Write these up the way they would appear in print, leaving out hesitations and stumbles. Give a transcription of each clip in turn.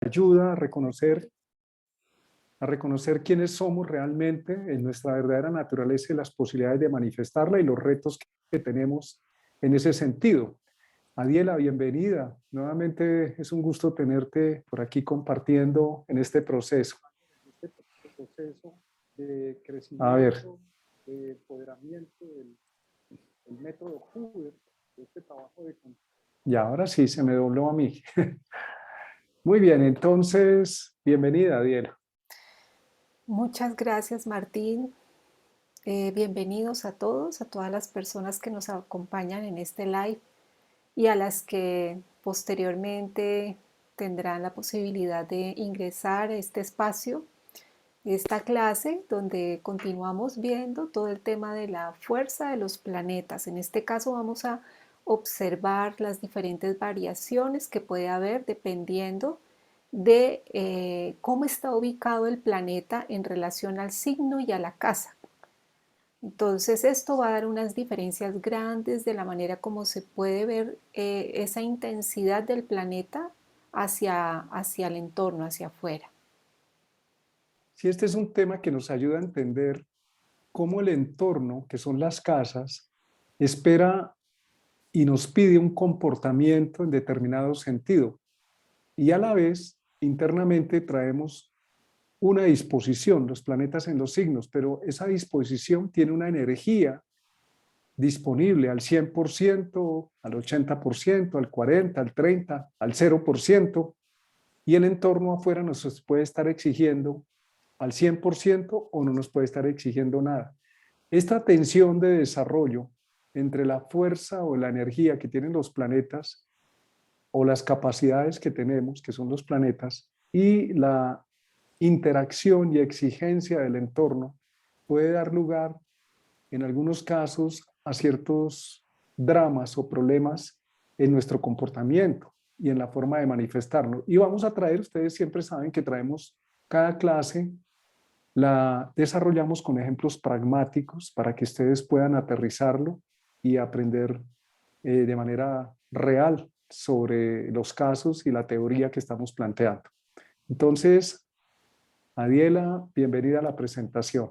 ayuda a reconocer quiénes somos realmente en nuestra verdadera naturaleza y las posibilidades de manifestarla y los retos que tenemos en ese sentido. Adiela, bienvenida. Nuevamente es un gusto tenerte por aquí compartiendo en este proceso. Este proceso de crecimiento, de empoderamiento del método Hoover, de este trabajo de... Y ahora sí, se me dobló a mí. Muy bien, entonces, bienvenida, Adiela. Muchas gracias, Martín. Bienvenidos a todos, a todas las personas que nos acompañan en este live y a las que posteriormente tendrán la posibilidad de ingresar a este espacio, esta clase donde continuamos viendo todo el tema de la fuerza de los planetas. En este caso vamos a observar las diferentes variaciones que puede haber dependiendo de cómo está ubicado el planeta en relación al signo y a la casa. Entonces esto va a dar unas diferencias grandes de la manera como se puede ver esa intensidad del planeta hacia el entorno, hacia afuera. Sí, este es un tema que nos ayuda a entender cómo el entorno, que son las casas, espera y nos pide un comportamiento en determinado sentido. Y a la vez, internamente traemos una disposición, los planetas en los signos, pero esa disposición tiene una energía disponible al 100%, al 80%, al 40%, al 30%, al 0%, y el entorno afuera nos puede estar exigiendo al 100% o no nos puede estar exigiendo nada. Esta tensión de desarrollo entre la fuerza o la energía que tienen los planetas o las capacidades que tenemos, que son los planetas, y la interacción y exigencia del entorno puede dar lugar, en algunos casos, a ciertos dramas o problemas en nuestro comportamiento y en la forma de manifestarnos. Y vamos a traer, ustedes siempre saben que traemos cada clase, la desarrollamos con ejemplos pragmáticos para que ustedes puedan aterrizarlo y aprender de manera real sobre los casos y la teoría que estamos planteando. Entonces, Adiela, bienvenida a la presentación.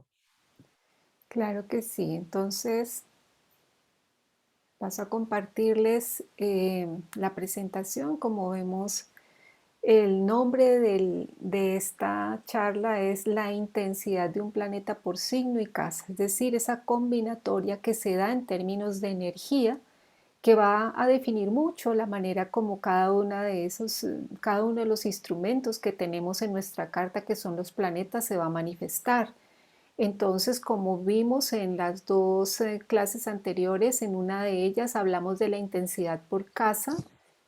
Claro que sí. Entonces paso a compartirles la presentación. Como vemos, el nombre de esta charla es la intensidad de un planeta por signo y casa, es decir, esa combinatoria que se da en términos de energía que va a definir mucho la manera como cada uno de los instrumentos que tenemos en nuestra carta, que son los planetas, se va a manifestar. Entonces, como vimos en las dos clases anteriores, en una de ellas hablamos de la intensidad por casa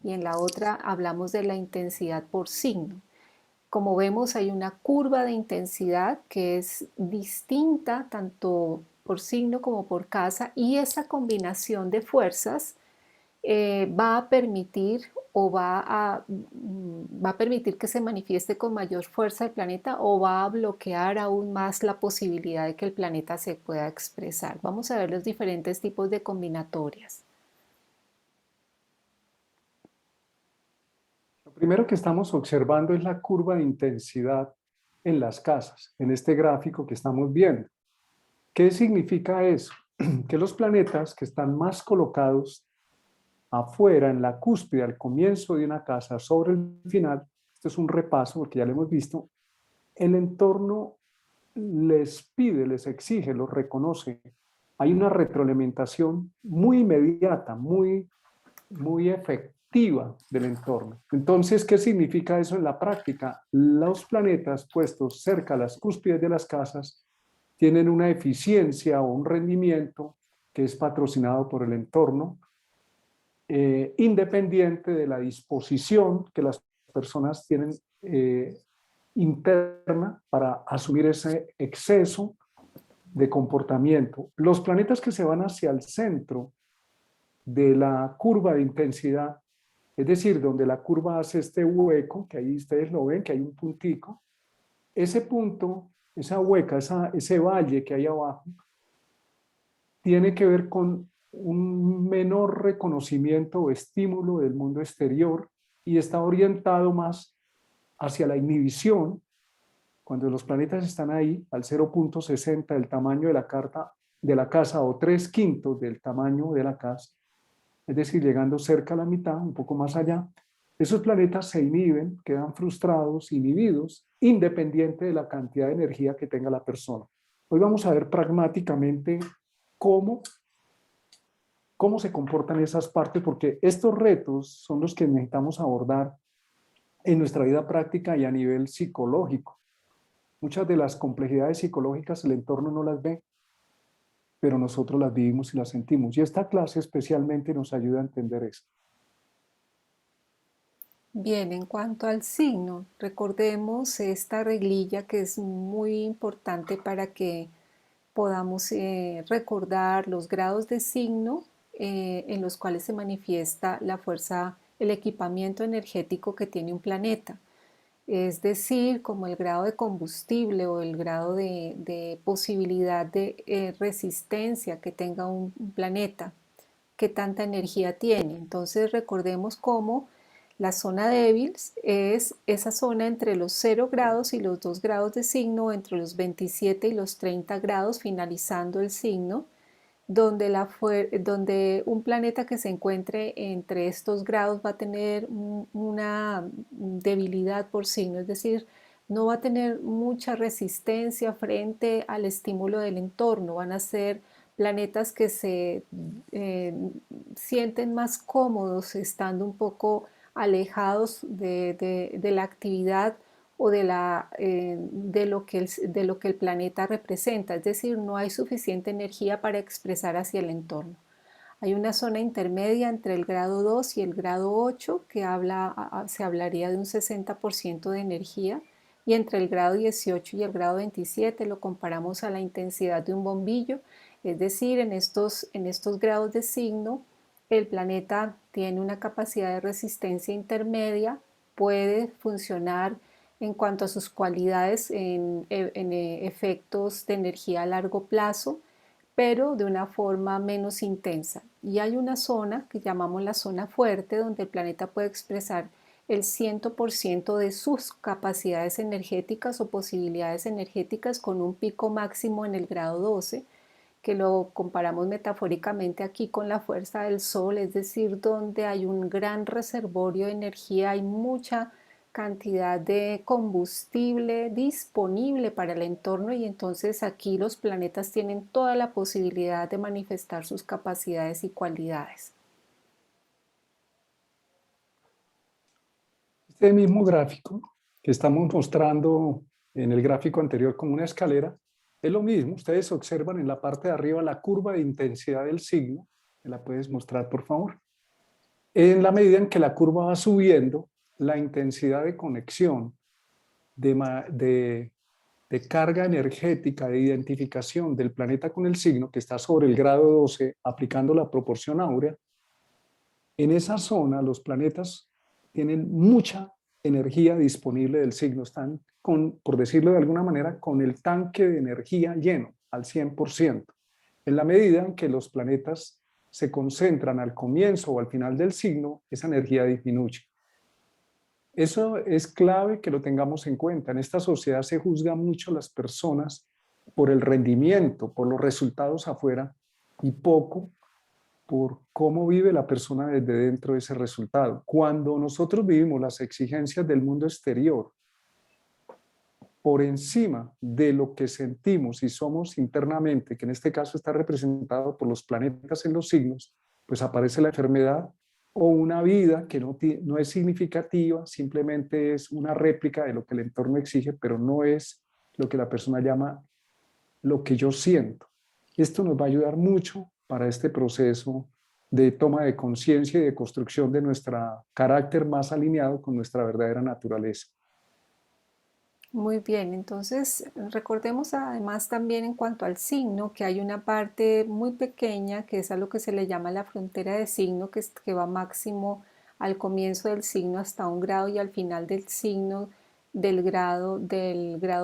y en la otra hablamos de la intensidad por signo. Como vemos, hay una curva de intensidad que es distinta tanto por signo como por casa, y esa combinación de fuerzas va a permitir va a permitir que se manifieste con mayor fuerza el planeta, o va a bloquear aún más la posibilidad de que el planeta se pueda expresar. Vamos a ver los diferentes tipos de combinatorias. Lo primero que estamos observando es la curva de intensidad en las casas, en este gráfico que estamos viendo. ¿Qué significa eso? Que los planetas que están más colocados afuera, en la cúspide, al comienzo de una casa, sobre el final, esto es un repaso porque ya lo hemos visto, el entorno les pide, les exige, los reconoce. Hay una retroalimentación muy inmediata, muy efectiva del entorno. Entonces, ¿qué significa eso en la práctica? Los planetas puestos cerca a las cúspides de las casas tienen una eficiencia o un rendimiento que es patrocinado por el entorno, independiente de la disposición que las personas tienen interna para asumir ese exceso de comportamiento. Los planetas que se van hacia el centro de la curva de intensidad, es decir, donde la curva hace este hueco, que ahí ustedes lo ven, que hay un puntico, ese punto, esa hueca, ese valle que hay abajo, tiene que ver con un menor reconocimiento o estímulo del mundo exterior y está orientado más hacia la inhibición, cuando los planetas están ahí al 0,60 del tamaño de la casa o 3/5 del tamaño de la casa, es decir, llegando cerca a la mitad, un poco más allá, esos planetas se inhiben, quedan frustrados, inhibidos, independiente de la cantidad de energía que tenga la persona. Hoy vamos a ver pragmáticamente cómo, cómo se comportan esas partes, porque estos retos son los que necesitamos abordar en nuestra vida práctica y a nivel psicológico. Muchas de las complejidades psicológicas el entorno no las ve, pero nosotros las vivimos y las sentimos. Y esta clase especialmente nos ayuda a entender eso. Bien, en cuanto al signo, recordemos esta reglilla que es muy importante para que podamos recordar los grados de signo en los cuales se manifiesta la fuerza, el equipamiento energético que tiene un planeta. Es decir, como el grado de combustible o el grado de posibilidad de resistencia que tenga un planeta, qué tanta energía tiene. Entonces recordemos cómo la zona débil es esa zona entre los 0 grados y los 2 grados de signo, entre los 27 y los 30 grados, finalizando el signo, donde un planeta que se encuentre entre estos grados va a tener una debilidad por signo, es decir, no va a tener mucha resistencia frente al estímulo del entorno, van a ser planetas que se eh, sienten más cómodos estando un poco alejados de la actividad o de lo que el planeta representa, es decir, no hay suficiente energía para expresar hacia el entorno. Hay una zona intermedia entre el grado 2 y el grado 8 que se hablaría de un 60% de energía, y entre el grado 18 y el grado 27 lo comparamos a la intensidad de un bombillo, es decir, en estos grados de signo el planeta tiene una capacidad de resistencia intermedia, puede funcionar en cuanto a sus cualidades en efectos de energía a largo plazo, pero de una forma menos intensa. Y hay una zona que llamamos la zona fuerte, donde el planeta puede expresar el 100% de sus capacidades energéticas o posibilidades energéticas, con un pico máximo en el grado 12, que lo comparamos metafóricamente aquí con la fuerza del sol, es decir, donde hay un gran reservorio de energía, hay mucha cantidad de combustible disponible para el entorno, y entonces aquí los planetas tienen toda la posibilidad de manifestar sus capacidades y cualidades. Este mismo gráfico que estamos mostrando en el gráfico anterior como una escalera, es lo mismo. Ustedes observan en la parte de arriba la curva de intensidad del signo. ¿Me la puedes mostrar, por favor? En la medida en que la curva va subiendo, la intensidad de conexión, de, de carga energética, de identificación del planeta con el signo, que está sobre el grado 12, aplicando la proporción áurea, en esa zona los planetas tienen mucha energía disponible del signo, están con, por decirlo de alguna manera, con el tanque de energía lleno al 100%. En la medida en que los planetas se concentran al comienzo o al final del signo, esa energía disminuye. Eso es clave que lo tengamos en cuenta. En esta sociedad se juzga mucho a las personas por el rendimiento, por los resultados afuera, y poco por cómo vive la persona desde dentro de ese resultado. Cuando nosotros vivimos las exigencias del mundo exterior por encima de lo que sentimos y somos internamente, que en este caso está representado por los planetas en los signos, pues aparece la enfermedad o una vida que no es significativa, simplemente es una réplica de lo que el entorno exige, pero no es lo que la persona llama lo que yo siento. Esto nos va a ayudar mucho para este proceso de toma de conciencia y de construcción de nuestro carácter más alineado con nuestra verdadera naturaleza. Muy bien, entonces recordemos además también en cuanto al signo que hay una parte muy pequeña que es a lo que se le llama la frontera de signo, que va máximo al comienzo del signo hasta un grado y al final del signo del grado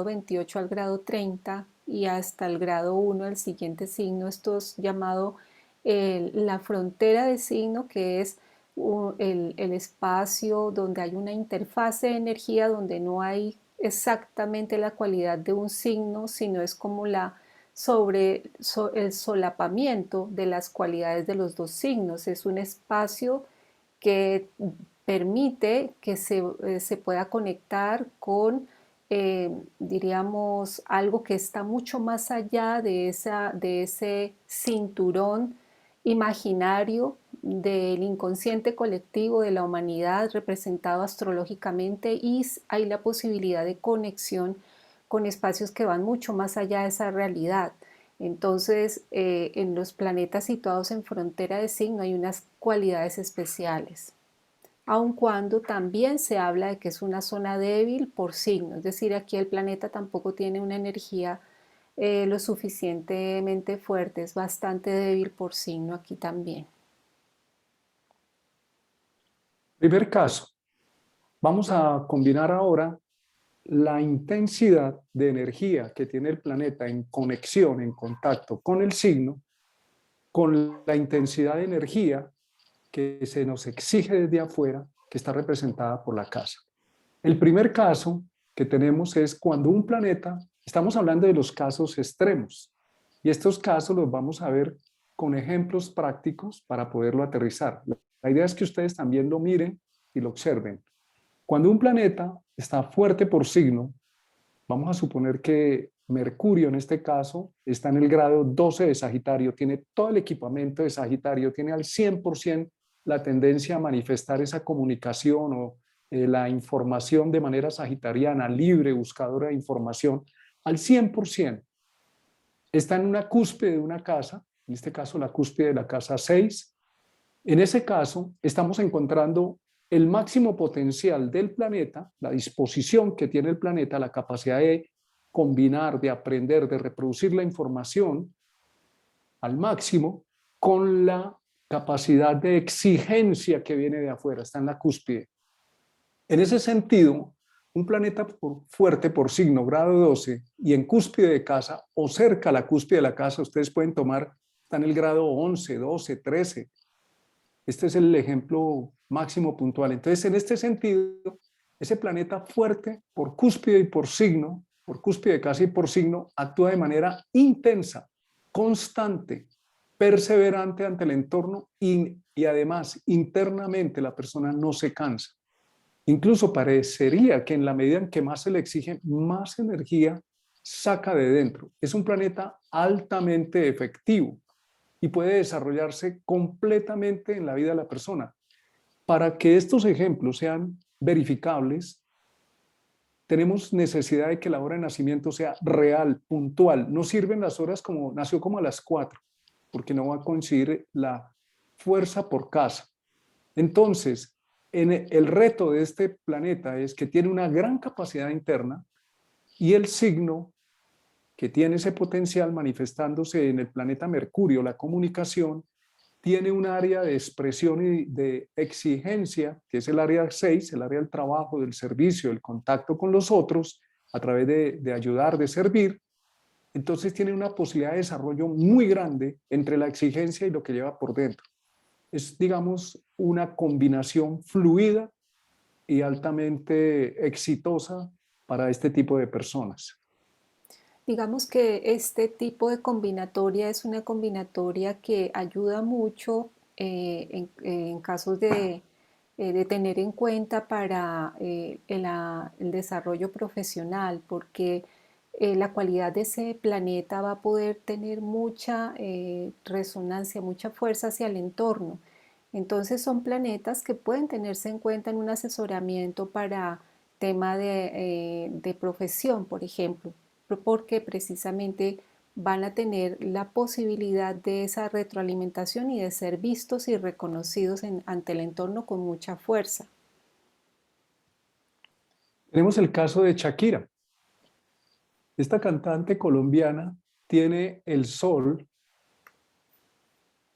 28 al grado 30 y hasta el grado 1 el siguiente signo. Esto es llamado la frontera de signo, que es el espacio donde hay una interfase de energía, donde no hay exactamente la cualidad de un signo, sino es como el solapamiento de las cualidades de los dos signos. Es un espacio que permite que se pueda conectar con, diríamos, algo que está mucho más allá de ese cinturón imaginario del inconsciente colectivo de la humanidad representado astrológicamente, y hay la posibilidad de conexión con espacios que van mucho más allá de esa realidad. Entonces, en los planetas situados en frontera de signo hay unas cualidades especiales, aun cuando también se habla de que es una zona débil por signo, es decir, aquí el planeta tampoco tiene una energía lo suficientemente fuerte, es bastante débil por signo aquí también. Primer caso, vamos a combinar ahora la intensidad de energía que tiene el planeta en conexión, en contacto con el signo, con la intensidad de energía que se nos exige desde afuera, que está representada por la casa. El primer caso que tenemos es cuando un planeta, estamos hablando de los casos extremos, y estos casos los vamos a ver con ejemplos prácticos para poderlo aterrizar. La idea es que ustedes también lo miren y lo observen. Cuando un planeta está fuerte por signo, vamos a suponer que Mercurio en este caso está en el grado 12 de Sagitario, tiene todo el equipamiento de Sagitario, tiene al 100% la tendencia a manifestar esa comunicación o la información de manera sagitariana, libre, buscadora de información, al 100%. Está en una cúspide de una casa, en este caso la cúspide de la casa 6. En ese caso, estamos encontrando el máximo potencial del planeta, la disposición que tiene el planeta, la capacidad de combinar, de aprender, de reproducir la información al máximo con la capacidad de exigencia que viene de afuera, está en la cúspide. En ese sentido, un planeta fuerte por signo, grado 12, y en cúspide de casa o cerca a la cúspide de la casa, ustedes pueden tomar, está en el grado 11, 12, 13. Este es el ejemplo máximo puntual. Entonces, en este sentido, ese planeta fuerte por cúspide y por signo, por cúspide de casa y por signo, actúa de manera intensa, constante, perseverante ante el entorno y además internamente la persona no se cansa. Incluso parecería que en la medida en que más se le exige, más energía saca de dentro. Es un planeta altamente efectivo y puede desarrollarse completamente en la vida de la persona. Para que estos ejemplos sean verificables, tenemos necesidad de que la hora de nacimiento sea real, puntual. No sirven las horas como nació como a las 4, porque no va a coincidir la fuerza por casa. Entonces, el reto de este planeta es que tiene una gran capacidad interna y el signo que tiene ese potencial manifestándose en el planeta Mercurio, la comunicación, tiene un área de expresión y de exigencia, que es el área 6, el área del trabajo, del servicio, del contacto con los otros, a través de ayudar, de servir. Entonces tiene una posibilidad de desarrollo muy grande entre la exigencia y lo que lleva por dentro. Es, digamos, una combinación fluida y altamente exitosa para este tipo de personas. Digamos que este tipo de combinatoria es una combinatoria que ayuda mucho en casos de tener en cuenta para el desarrollo profesional, porque la cualidad de ese planeta va a poder tener mucha resonancia, mucha fuerza hacia el entorno. Entonces son planetas que pueden tenerse en cuenta en un asesoramiento para tema de profesión, por ejemplo, porque precisamente van a tener la posibilidad de esa retroalimentación y de ser vistos y reconocidos ante el entorno con mucha fuerza. Tenemos el caso de Shakira. Esta cantante colombiana tiene el sol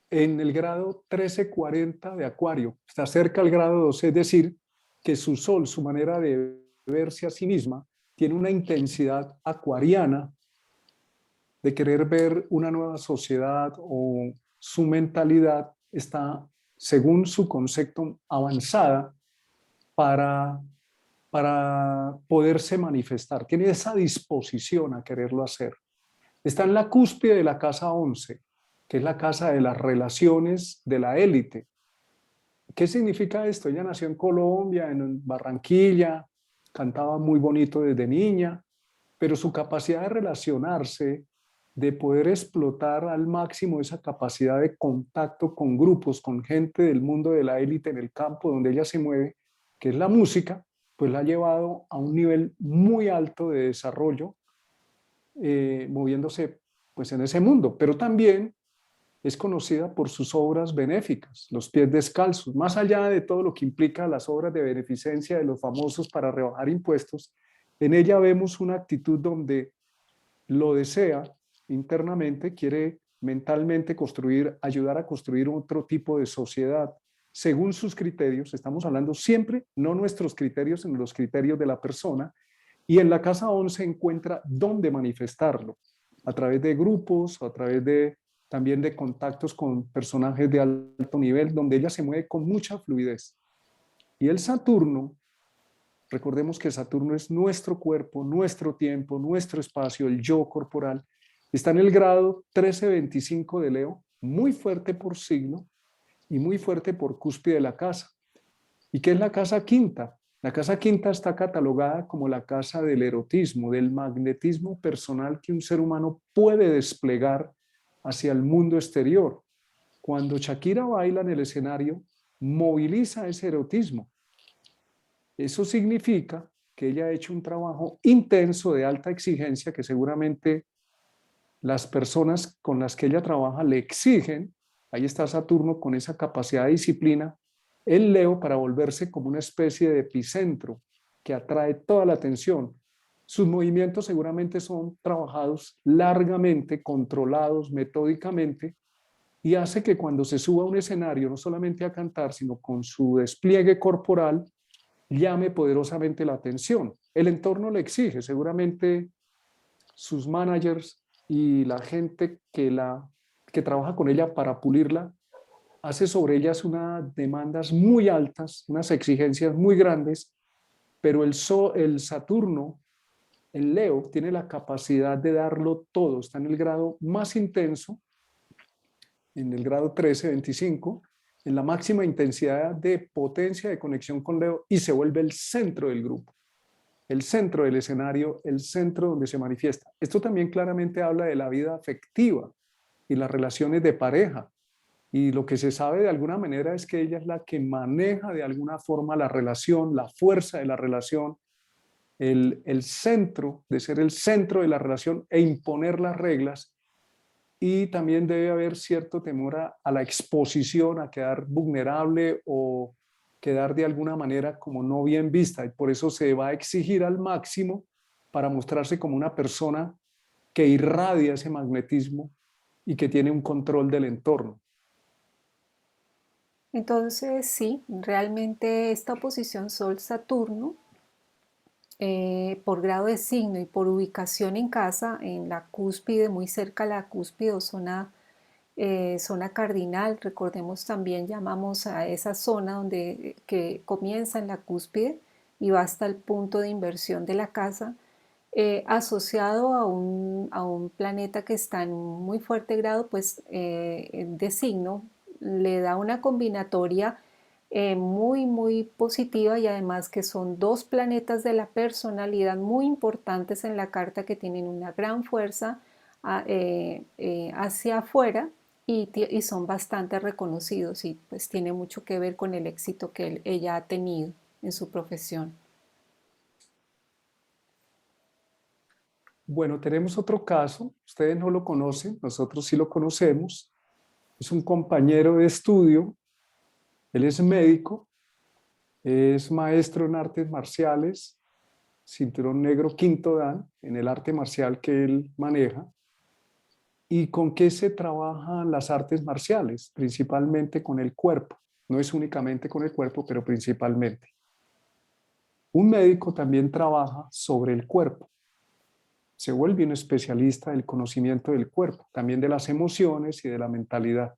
en el grado 1340 de Acuario, está cerca al grado 12, es decir, que su sol, su manera de verse a sí misma, tiene una intensidad acuariana de querer ver una nueva sociedad, o su mentalidad está según su concepto, avanzada para, para poderse manifestar. Tiene esa disposición a quererlo hacer. Está en la cúspide de la casa 11, que es la casa de las relaciones de la élite. ¿Qué significa esto? Ella nació en Colombia, en Barranquilla, cantaba muy bonito desde niña, pero su capacidad de relacionarse, de poder explotar al máximo esa capacidad de contacto con grupos, con gente del mundo de la élite en el campo donde ella se mueve, que es la música, pues la ha llevado a un nivel muy alto de desarrollo, moviéndose pues en ese mundo, pero también es conocida por sus obras benéficas, los pies descalzos, más allá de todo lo que implica las obras de beneficencia de los famosos para rebajar impuestos. En ella vemos una actitud donde lo desea internamente, quiere mentalmente construir, ayudar a construir otro tipo de sociedad según sus criterios. Estamos hablando siempre, no nuestros criterios, sino los criterios de la persona. Y en la casa 11 encuentra dónde manifestarlo, a través de grupos, a través de también de contactos con personajes de alto nivel, donde ella se mueve con mucha fluidez. Y el Saturno, recordemos que Saturno es nuestro cuerpo, nuestro tiempo, nuestro espacio, el yo corporal, está en el grado 1325 de Leo, muy fuerte por signo y muy fuerte por cúspide de la casa. ¿Y qué es la casa quinta? La casa quinta está catalogada como la casa del erotismo, del magnetismo personal que un ser humano puede desplegar hacia el mundo exterior. Cuando Shakira baila en el escenario, moviliza ese erotismo. Eso significa que ella ha hecho un trabajo intenso de alta exigencia que seguramente las personas con las que ella trabaja le exigen. Ahí está Saturno con esa capacidad de disciplina, el Leo para volverse como una especie de epicentro que atrae toda la atención. Sus movimientos seguramente son trabajados largamente, controlados metódicamente, y hace que cuando se suba a un escenario, no solamente a cantar, sino con su despliegue corporal, llame poderosamente la atención. El entorno le exige, seguramente sus managers y la gente que trabaja con ella para pulirla, hace sobre ellas unas demandas muy altas, unas exigencias muy grandes, pero el Saturno, el Leo, tiene la capacidad de darlo todo, está en el grado más intenso, en el grado 13-25, en la máxima intensidad de potencia de conexión con Leo y se vuelve el centro del grupo, el centro del escenario, el centro donde se manifiesta. Esto también claramente habla de la vida afectiva y las relaciones de pareja. Y lo que se sabe de alguna manera es que ella es la que maneja de alguna forma la relación, la fuerza de la relación, el centro, de ser el centro de la relación e imponer las reglas. Y también debe haber cierto temor a la exposición, a quedar vulnerable o quedar de alguna manera como no bien vista. Y por eso se va a exigir al máximo para mostrarse como una persona que irradia ese magnetismo y que tiene un control del entorno. Entonces, sí, realmente esta oposición Sol-Saturno, por grado de signo y por ubicación en casa, en la cúspide, muy cerca a la cúspide o zona cardinal, recordemos también llamamos a esa zona donde que comienza en la cúspide y va hasta el punto de inversión de la casa, asociado a un planeta que está en muy fuerte grado pues, de signo, le da una combinatoria muy positiva, y además que son dos planetas de la personalidad muy importantes en la carta que tienen una gran fuerza hacia afuera, y son bastante reconocidos, y pues tiene mucho que ver con el éxito que ella ha tenido en su profesión. Bueno, tenemos otro caso, ustedes no lo conocen, nosotros sí lo conocemos. Es un compañero de estudio, él es médico, es maestro en artes marciales, cinturón negro quinto dan en el arte marcial que él maneja. ¿Y con qué se trabajan las artes marciales? Principalmente con el cuerpo. No es únicamente con el cuerpo, pero principalmente. Un médico también trabaja sobre el cuerpo. Se vuelve un especialista del conocimiento del cuerpo, también de las emociones y de la mentalidad.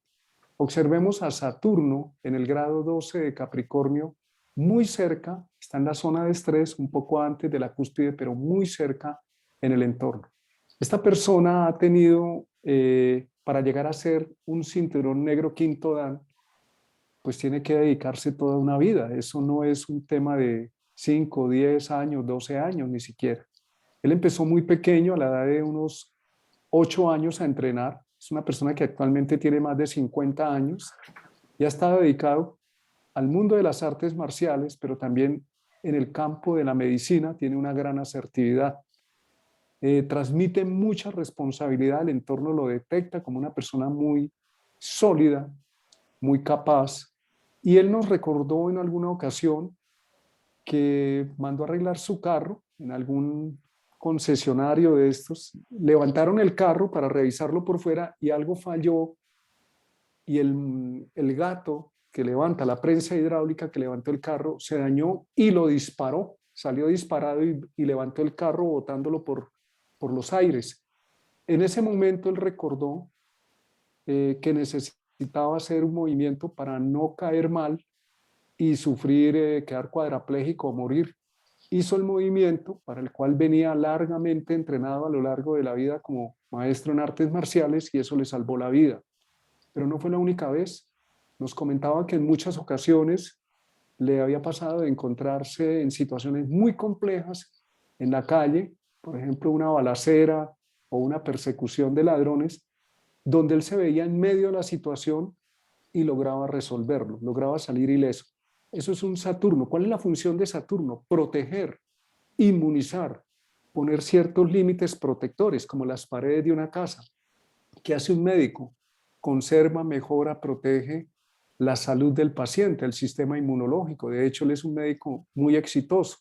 Observemos a Saturno en el grado 12 de Capricornio, muy cerca, está en la zona de estrés, un poco antes de la cúspide, pero muy cerca en el entorno. Esta persona ha tenido, para llegar a ser un cinturón negro quinto dan, pues tiene que dedicarse toda una vida. Eso no es un tema de 5, 10 años, 12 años, ni siquiera. Él empezó muy pequeño, a la edad de unos 8 años a entrenar. Es una persona que actualmente tiene más de 50 años y ha estado dedicado al mundo de las artes marciales, pero también en el campo de la medicina tiene una gran asertividad. Transmite mucha responsabilidad, el entorno lo detecta como una persona muy sólida, muy capaz. Y él nos recordó en alguna ocasión que mandó a arreglar su carro en algún concesionario de estos. Levantaron el carro para revisarlo por fuera y algo falló y el gato que levanta, la prensa hidráulica que levantó el carro, se dañó y lo disparó. Salió disparado y levantó el carro botándolo por los aires. En ese momento él recordó que necesitaba hacer un movimiento para no caer mal y sufrir, quedar cuadrapléjico o morir. Hizo el movimiento para el cual venía largamente entrenado a lo largo de la vida como maestro en artes marciales y eso le salvó la vida. Pero no fue la única vez. Nos comentaba que en muchas ocasiones le había pasado de encontrarse en situaciones muy complejas en la calle, por ejemplo, una balacera o una persecución de ladrones, donde él se veía en medio de la situación y lograba resolverlo, lograba salir ileso. Eso es un Saturno. ¿Cuál es la función de Saturno? Proteger, inmunizar, poner ciertos límites protectores, como las paredes de una casa. ¿Qué hace un médico? Conserva, mejora, protege la salud del paciente, el sistema inmunológico. De hecho, él es un médico muy exitoso.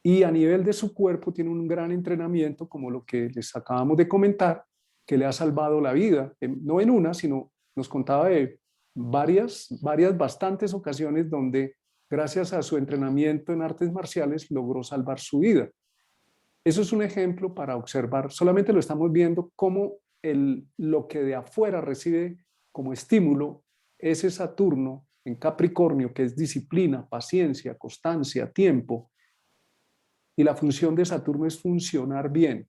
Y a nivel de su cuerpo tiene un gran entrenamiento, como lo que les acabamos de comentar, que le ha salvado la vida, no en una, sino nos contaba de bastantes ocasiones donde gracias a su entrenamiento en artes marciales logró salvar su vida. Eso es un ejemplo para observar, solamente lo estamos viendo como lo que de afuera recibe como estímulo ese Saturno en Capricornio, que es disciplina, paciencia, constancia, tiempo, y la función de Saturno es funcionar bien.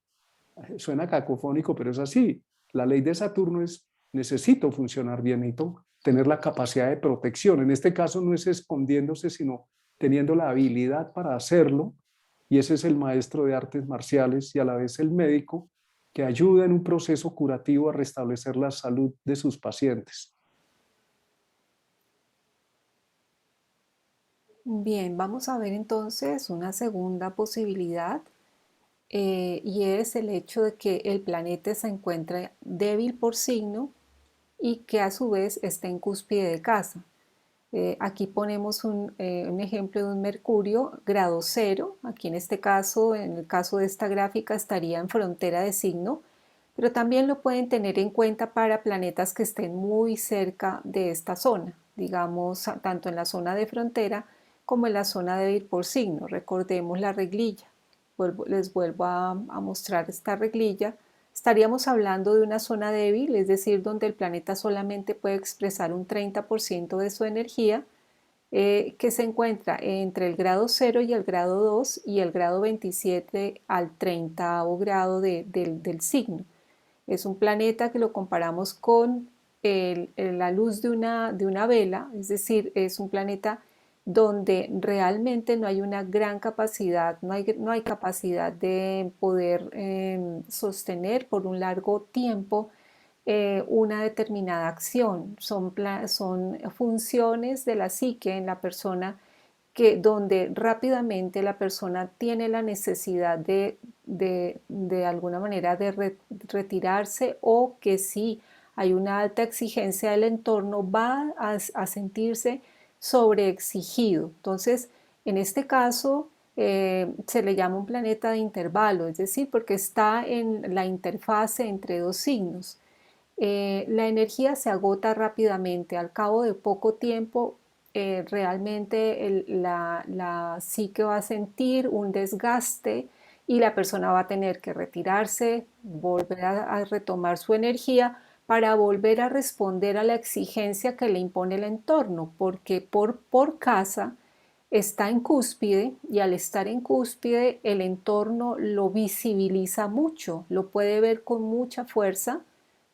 Suena cacofónico, pero es así. La ley de Saturno es, necesito funcionar bien, necesito tener la capacidad de protección. En este caso no es escondiéndose, sino teniendo la habilidad para hacerlo. Y ese es el maestro de artes marciales y a la vez el médico que ayuda en un proceso curativo a restablecer la salud de sus pacientes. Bien, vamos a ver entonces una segunda posibilidad y es el hecho de que el planeta se encuentra débil por signo y que a su vez está en cúspide de casa. Aquí ponemos un ejemplo de un Mercurio grado cero. Aquí en este caso, en el caso de esta gráfica, estaría en frontera de signo, pero también lo pueden tener en cuenta para planetas que estén muy cerca de esta zona, digamos, tanto en la zona de frontera como en la zona débil por signo. Recordemos la reglilla. Les vuelvo a mostrar esta reglilla. Estaríamos hablando de una zona débil, es decir, donde el planeta solamente puede expresar un 30% de su energía, que se encuentra entre el grado 0 y el grado 2 y el grado 27 al 30 grado del signo. Es un planeta que lo comparamos con la luz de una vela, es decir, es un planeta donde realmente no hay una gran capacidad, no hay capacidad de poder sostener por un largo tiempo una determinada acción. Son funciones de la psique en la persona que donde rápidamente la persona tiene la necesidad de alguna manera de retirarse o que si hay una alta exigencia del entorno va a sentirse sobreexigido. Entonces, en este caso, se le llama un planeta de intervalo, es decir, porque está en la interfase entre dos signos. La energía se agota rápidamente. Al cabo de poco tiempo, realmente la psique va a sentir un desgaste y la persona va a tener que retirarse, volver a retomar su energía para volver a responder a la exigencia que le impone el entorno, porque por casa está en cúspide y al estar en cúspide el entorno lo visibiliza mucho, lo puede ver con mucha fuerza,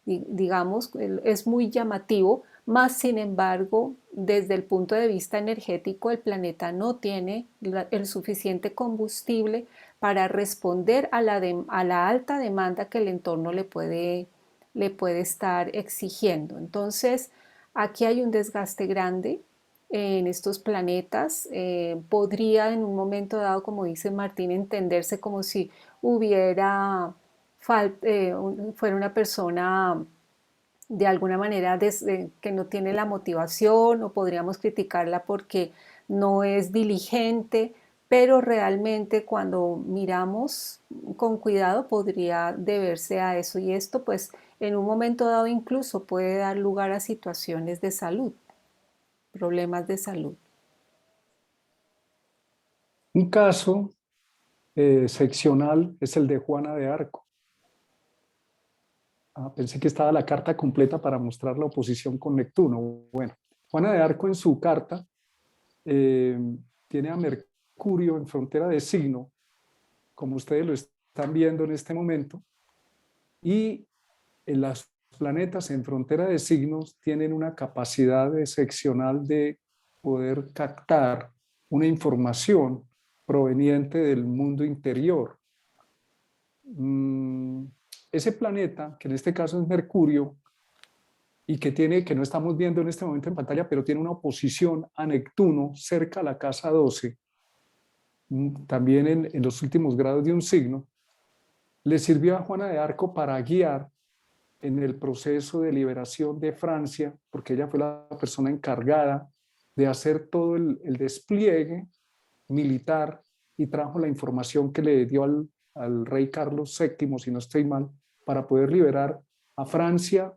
digamos, es muy llamativo, más sin embargo, desde el punto de vista energético, el planeta no tiene el suficiente combustible para responder a la alta demanda que el entorno le puede estar exigiendo. Entonces, aquí hay un desgaste grande en estos planetas. Podría en un momento dado, como dice Martín, entenderse como si hubiera, fuera una persona de alguna manera que no tiene la motivación, o podríamos criticarla porque no es diligente, pero realmente cuando miramos con cuidado podría deberse a eso, y esto pues en un momento dado incluso puede dar lugar a situaciones de salud, problemas de salud. Un caso seccional es el de Juana de Arco. Pensé que estaba la carta completa para mostrar la oposición con Neptuno. Bueno, Juana de Arco en su carta eh, tiene a Mercurio en frontera de signo, como ustedes lo están viendo en este momento, y en los planetas en frontera de signos tienen una capacidad excepcional de poder captar una información proveniente del mundo interior. Mm, ese planeta, que en este caso es Mercurio, y que no estamos viendo en este momento en pantalla, pero tiene una oposición a Neptuno cerca a la casa 12, también en los últimos grados de un signo, le sirvió a Juana de Arco para guiar en el proceso de liberación de Francia, porque ella fue la persona encargada de hacer todo el despliegue militar y trajo la información que le dio al rey Carlos VII, si no estoy mal, para poder liberar a Francia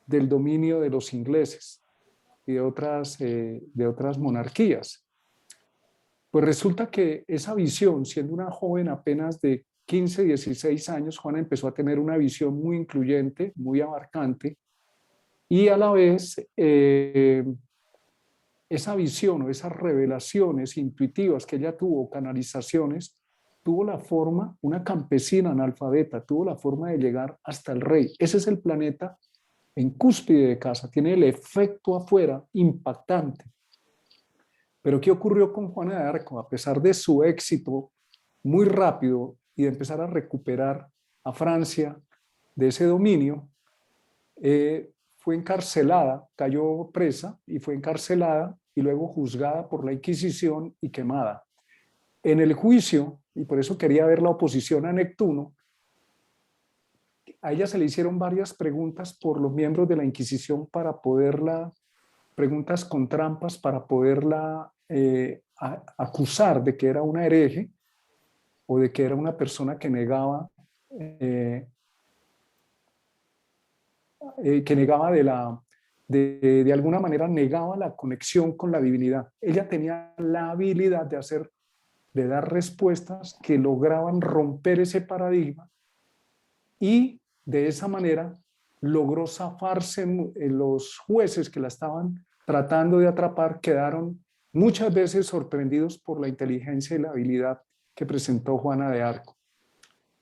del dominio de los ingleses y de otras monarquías. Pues resulta que esa visión, siendo una joven apenas de 15, 16 años, Juana empezó a tener una visión muy incluyente, muy abarcante, y a la vez esa visión o esas revelaciones intuitivas que ella tuvo, canalizaciones, tuvo la forma, una campesina analfabeta, tuvo la forma de llegar hasta el rey. Ese es el planeta en cúspide de casa, tiene el efecto afuera impactante. Pero ¿qué ocurrió con Juana de Arco? A pesar de su éxito muy rápido y de empezar a recuperar a Francia de ese dominio, fue encarcelada, cayó presa y fue encarcelada y luego juzgada por la Inquisición y quemada. En el juicio, y por eso quería ver la oposición a Neptuno, a ella se le hicieron varias preguntas por los miembros de la Inquisición para poderla, preguntas con trampas para poderla acusar de que era una hereje o de que era una persona eh, que negaba de alguna manera negaba la conexión con la divinidad. Ella tenía la habilidad de dar respuestas que lograban romper ese paradigma y de esa manera logró zafarse. Los jueces que la estaban tratando de atrapar quedaron muchas veces sorprendidos por la inteligencia y la habilidad que presentó Juana de Arco.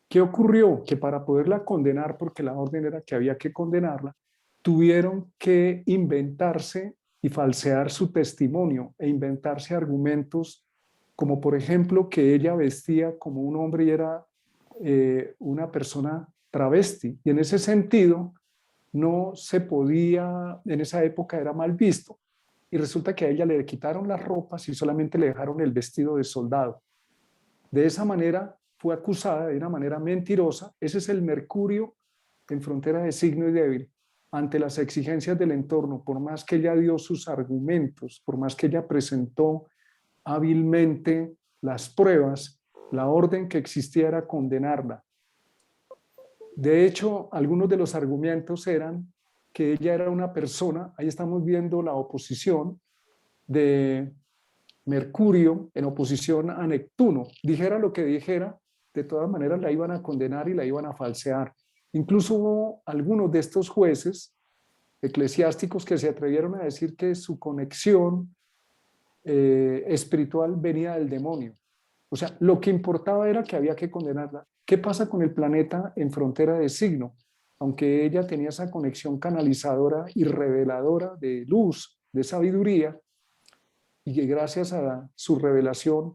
¿Qué ocurrió? Que para poderla condenar, porque la orden era que había que condenarla, tuvieron que inventarse y falsear su testimonio e inventarse argumentos como por ejemplo que ella vestía como un hombre y era una persona travesti. Y en ese sentido no se podía, en esa época era mal visto. Y resulta que a ella le quitaron las ropas y solamente le dejaron el vestido de soldado. De esa manera fue acusada de una manera mentirosa. Ese es el Mercurio en frontera de signo y débil. Ante las exigencias del entorno, por más que ella dio sus argumentos, por más que ella presentó hábilmente las pruebas, la orden que existía era condenarla. De hecho, algunos de los argumentos eran que ella era una persona, ahí estamos viendo la oposición de Mercurio en oposición a Neptuno. Dijera lo que dijera, de todas maneras la iban a condenar y la iban a falsear. Incluso hubo algunos de estos jueces eclesiásticos que se atrevieron a decir que su conexión espiritual venía del demonio. O sea, lo que importaba era que había que condenarla. ¿Qué pasa con el planeta en frontera de signo? Aunque ella tenía esa conexión canalizadora y reveladora de luz, de sabiduría, y que gracias a su revelación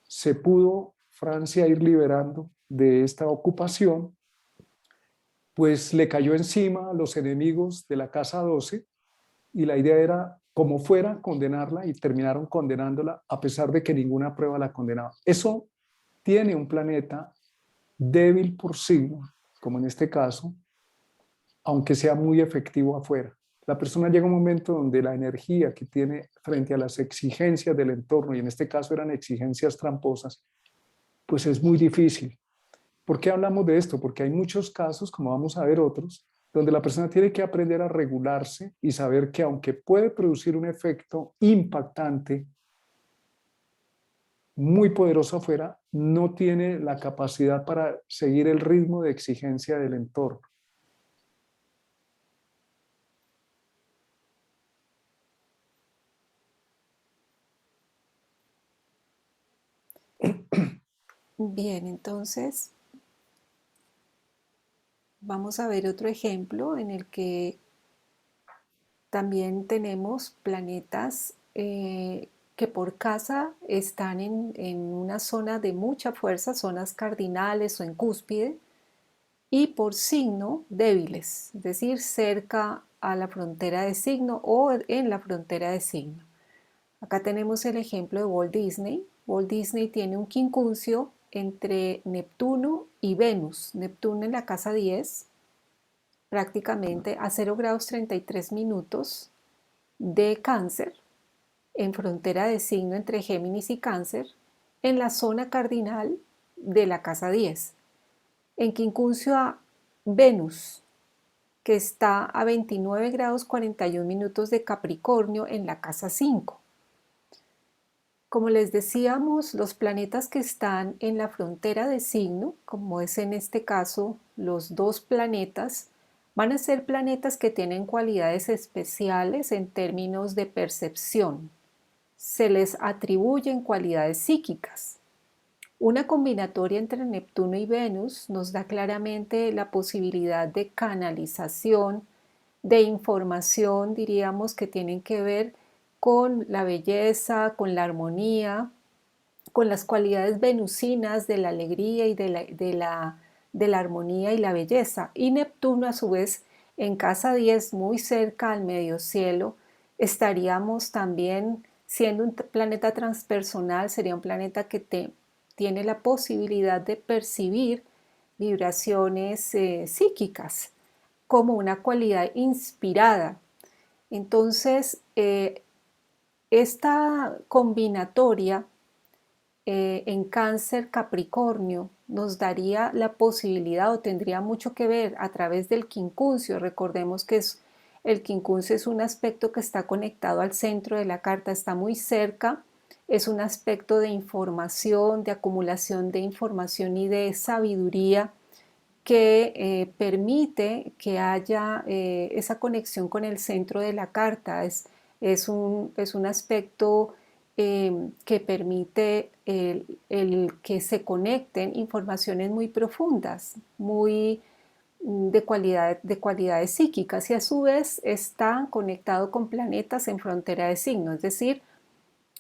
se pudo Francia ir liberando de esta ocupación, pues le cayó encima a los enemigos de la Casa 12 y la idea era, como fuera, condenarla y terminaron condenándola a pesar de que ninguna prueba la condenaba. Eso tiene un planeta débil por signo, como en este caso, aunque sea muy efectivo afuera. La persona llega a un momento donde la energía que tiene frente a las exigencias del entorno, y en este caso eran exigencias tramposas, pues es muy difícil. ¿Por qué hablamos de esto? Porque hay muchos casos, como vamos a ver otros, donde la persona tiene que aprender a regularse y saber que aunque puede producir un efecto impactante, muy poderoso afuera, no tiene la capacidad para seguir el ritmo de exigencia del entorno. Bien, entonces vamos a ver otro ejemplo en el que también tenemos planetas que por casa están en una zona de mucha fuerza, zonas cardinales o en cúspide, y por signo débiles, es decir, cerca a la frontera de signo o en la frontera de signo. Acá tenemos el ejemplo de Walt Disney. Walt Disney tiene un quincuncio entre Neptuno y Venus. Neptuno en la casa 10, prácticamente a 0 grados 33 minutos de Cáncer, en frontera de signo entre Géminis y Cáncer, en la zona cardinal de la casa 10. En quincuncio a Venus, que está a 29 grados 41 minutos de Capricornio en la casa 5. Como les decíamos, los planetas que están en la frontera de signo, como es en este caso los dos planetas, van a ser planetas que tienen cualidades especiales en términos de percepción. Se les atribuyen cualidades psíquicas. Una combinatoria entre Neptuno y Venus nos da claramente la posibilidad de canalización de información, diríamos, que tienen que ver con la belleza, con la armonía, con las cualidades venusinas de la alegría y de la armonía y la belleza. Y Neptuno, a su vez, en casa 10, muy cerca al medio cielo, estaríamos también siendo un planeta transpersonal, sería un planeta que tiene la posibilidad de percibir vibraciones psíquicas como una cualidad inspirada. Entonces, esta combinatoria en Cáncer Capricornio nos daría la posibilidad o tendría mucho que ver a través del quincuncio. Recordemos que el quincuncio es un aspecto que está conectado al centro de la carta, está muy cerca, es un aspecto de información, de acumulación de información y de sabiduría que permite que haya esa conexión con el centro de la carta. Es un aspecto que permite el que se conecten informaciones muy profundas, muy de cualidades psíquicas y a su vez está conectado con planetas en frontera de signos, es decir,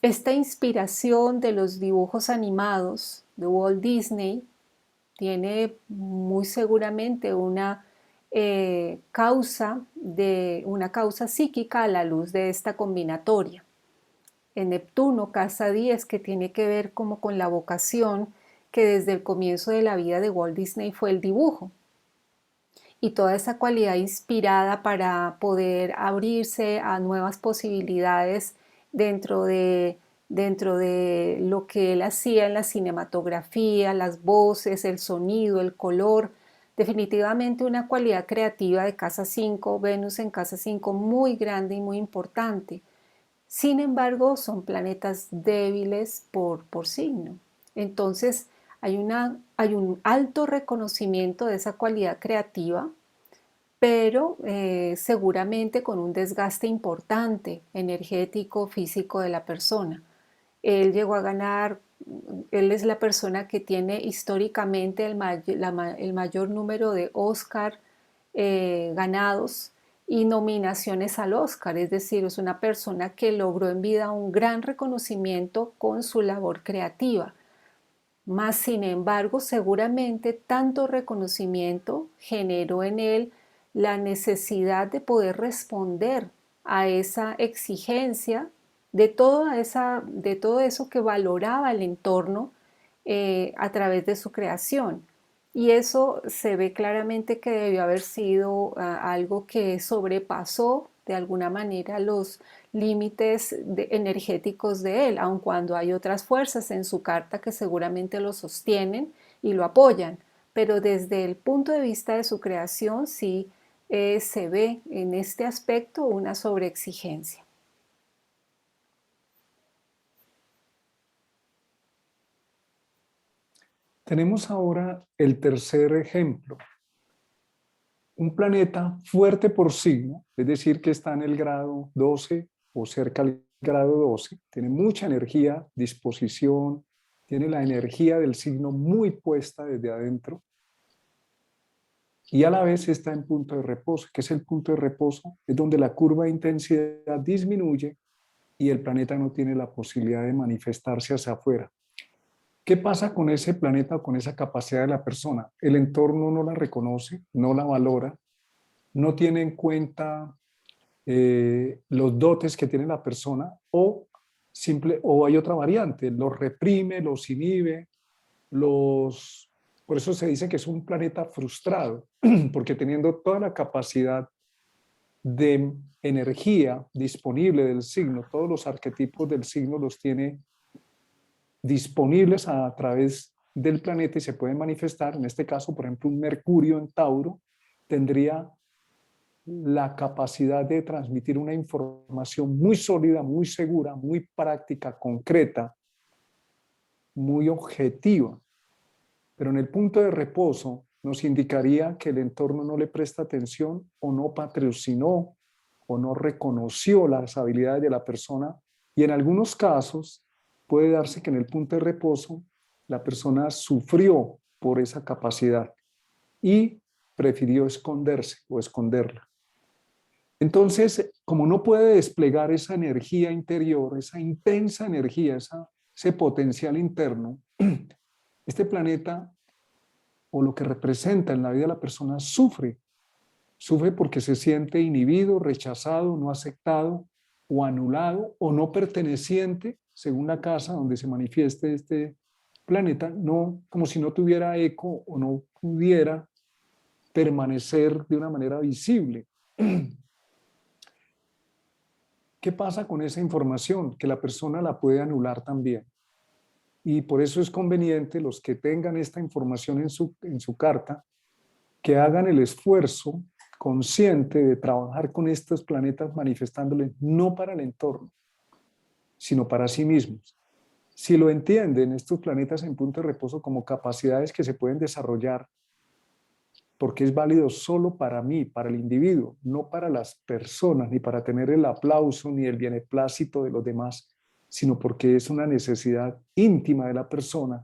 esta inspiración de los dibujos animados de Walt Disney tiene muy seguramente una causa psíquica a la luz de esta combinatoria. En Neptuno, casa 10, que tiene que ver como con la vocación que desde el comienzo de la vida de Walt Disney fue el dibujo y toda esa cualidad inspirada para poder abrirse a nuevas posibilidades dentro de, dentro de lo que él hacía en la cinematografía, las voces, el sonido, el color. Definitivamente una cualidad creativa de casa 5, Venus en casa 5, muy grande y muy importante. Sin embargo, son planetas débiles por signo. Entonces, hay un alto reconocimiento de esa cualidad creativa, pero seguramente con un desgaste importante energético, físico de la persona. Él llegó a ganar, él es la persona que tiene históricamente el mayor número de Oscar ganados y nominaciones al Oscar, es decir, es una persona que logró en vida un gran reconocimiento con su labor creativa. Mas, sin embargo, seguramente tanto reconocimiento generó en él la necesidad de poder responder a esa exigencia de todo eso que valoraba el entorno a través de su creación. Y eso se ve claramente que debió haber sido algo que sobrepasó de alguna manera los límites energéticos de él, aun cuando hay otras fuerzas en su carta que seguramente lo sostienen y lo apoyan. Pero desde el punto de vista de su creación sí se ve en este aspecto una sobreexigencia. Tenemos ahora el tercer ejemplo. Un planeta fuerte por signo, es decir, que está en el grado 12 o cerca al grado 12, tiene mucha energía, disposición, tiene la energía del signo muy puesta desde adentro y a la vez está en punto de reposo. ¿Qué es el punto de reposo? Es donde la curva de intensidad disminuye y el planeta no tiene la posibilidad de manifestarse hacia afuera. ¿Qué pasa con ese planeta o con esa capacidad de la persona? El entorno no la reconoce, no la valora, no tiene en cuenta los dotes que tiene la persona o hay otra variante, los reprime, los inhibe, por eso se dice que es un planeta frustrado, porque teniendo toda la capacidad de energía disponible del signo, todos los arquetipos del signo los tiene disponibles a través del planeta y se pueden manifestar. En este caso, por ejemplo, un Mercurio en Tauro tendría la capacidad de transmitir una información muy sólida, muy segura, muy práctica, concreta, muy objetiva. Pero en el punto de reposo nos indicaría que el entorno no le presta atención o no patrocinó o no reconoció las habilidades de la persona y en algunos casos puede darse que en el punto de reposo la persona sufrió por esa capacidad y prefirió esconderse o esconderla. Entonces, como no puede desplegar esa energía interior, esa intensa energía, ese potencial interno, este planeta o lo que representa en la vida de la persona sufre. Sufre porque se siente inhibido, rechazado, no aceptado o anulado o no perteneciente, según la casa donde se manifieste este planeta, no, como si no tuviera eco o no pudiera permanecer de una manera visible. ¿Qué pasa con esa información? Que la persona la puede anular también. Y por eso es conveniente los que tengan esta información en su carta, que hagan el esfuerzo consciente de trabajar con estos planetas manifestándoles no para el entorno, sino para sí mismos. Si lo entienden estos planetas en punto de reposo como capacidades que se pueden desarrollar porque es válido solo para mí, para el individuo, no para las personas, ni para tener el aplauso ni el beneplácito de los demás, sino porque es una necesidad íntima de la persona.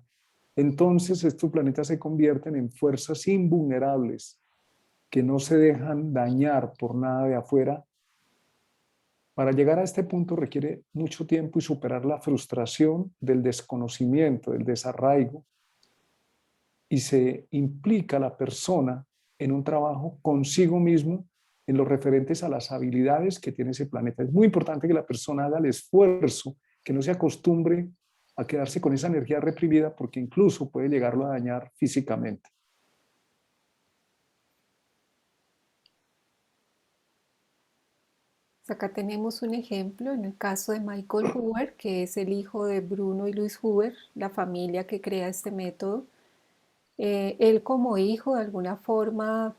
Entonces estos planetas se convierten en fuerzas invulnerables que no se dejan dañar por nada de afuera. Para llegar a este punto requiere mucho tiempo y superar la frustración del desconocimiento, del desarraigo, y se implica a la persona en un trabajo consigo mismo en los referentes a las habilidades que tiene ese planeta. Es muy importante que la persona haga el esfuerzo, que no se acostumbre a quedarse con esa energía reprimida porque incluso puede llegarlo a dañar físicamente. Acá tenemos un ejemplo en el caso de Michael Hoover, que es el hijo de Bruno y Luis Hoover, la familia que crea este método. Él como hijo de alguna forma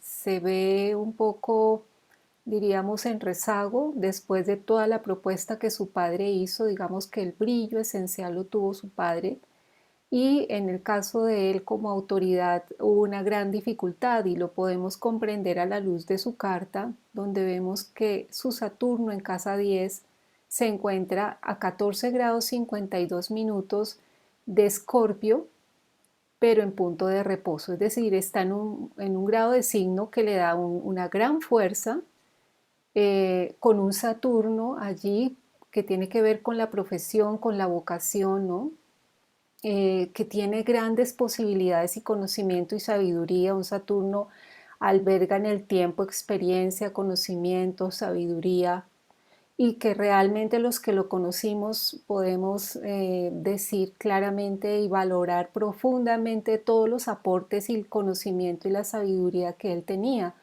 se ve un poco, diríamos, en rezago después de toda la propuesta que su padre hizo. Digamos que el brillo esencial lo tuvo su padre, y en el caso de él como autoridad hubo una gran dificultad y lo podemos comprender a la luz de su carta, donde vemos que su Saturno en casa 10 se encuentra a 14 grados 52 minutos de Escorpio, pero en punto de reposo, es decir, está en un grado de signo que le da una gran fuerza, con un Saturno allí que tiene que ver con la profesión, con la vocación, ¿no? Que tiene grandes posibilidades y conocimiento y sabiduría. Un Saturno alberga en el tiempo experiencia, conocimiento, sabiduría, y que realmente los que lo conocimos podemos decir claramente y valorar profundamente todos los aportes y el conocimiento y la sabiduría que él tenía.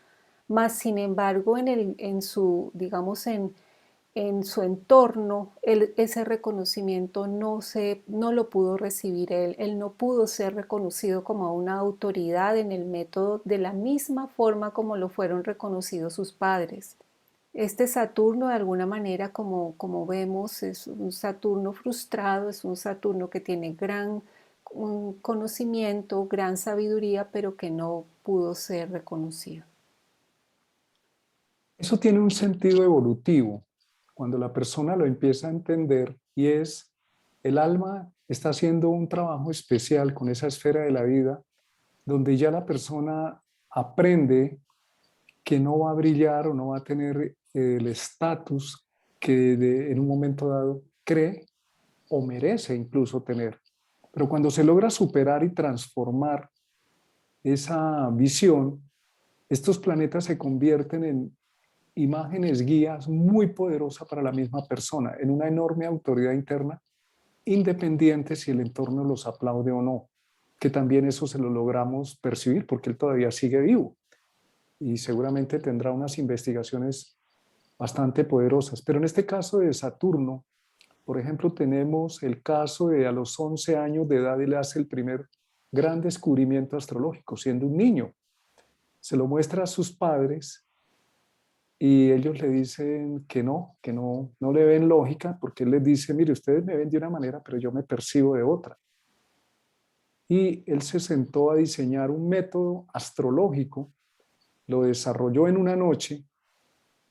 Mas, sin embargo, en su, digamos, en su entorno, ese reconocimiento no lo pudo recibir él no pudo ser reconocido como una autoridad en el método de la misma forma como lo fueron reconocidos sus padres. Este Saturno, de alguna manera, como vemos, es un Saturno frustrado, es un Saturno que tiene gran conocimiento, gran sabiduría, pero que no pudo ser reconocido. Eso tiene un sentido evolutivo cuando la persona lo empieza a entender y es el alma está haciendo un trabajo especial con esa esfera de la vida donde ya la persona aprende que no va a brillar o no va a tener el estatus que en un momento dado cree o merece incluso tener. Pero cuando se logra superar y transformar esa visión, estos planetas se convierten en imágenes guías muy poderosas para la misma persona, en una enorme autoridad interna, independiente si el entorno los aplaude o no, que también eso se lo logramos percibir porque él todavía sigue vivo y seguramente tendrá unas investigaciones bastante poderosas. Pero en este caso de Saturno, por ejemplo, tenemos el caso de a los 11 años de edad él hace el primer gran descubrimiento astrológico, siendo un niño. Se lo muestra a sus padres y ellos le dicen que no, no le ven lógica, porque él les dice, mire, ustedes me ven de una manera, pero yo me percibo de otra. Y él se sentó a diseñar un método astrológico, lo desarrolló en una noche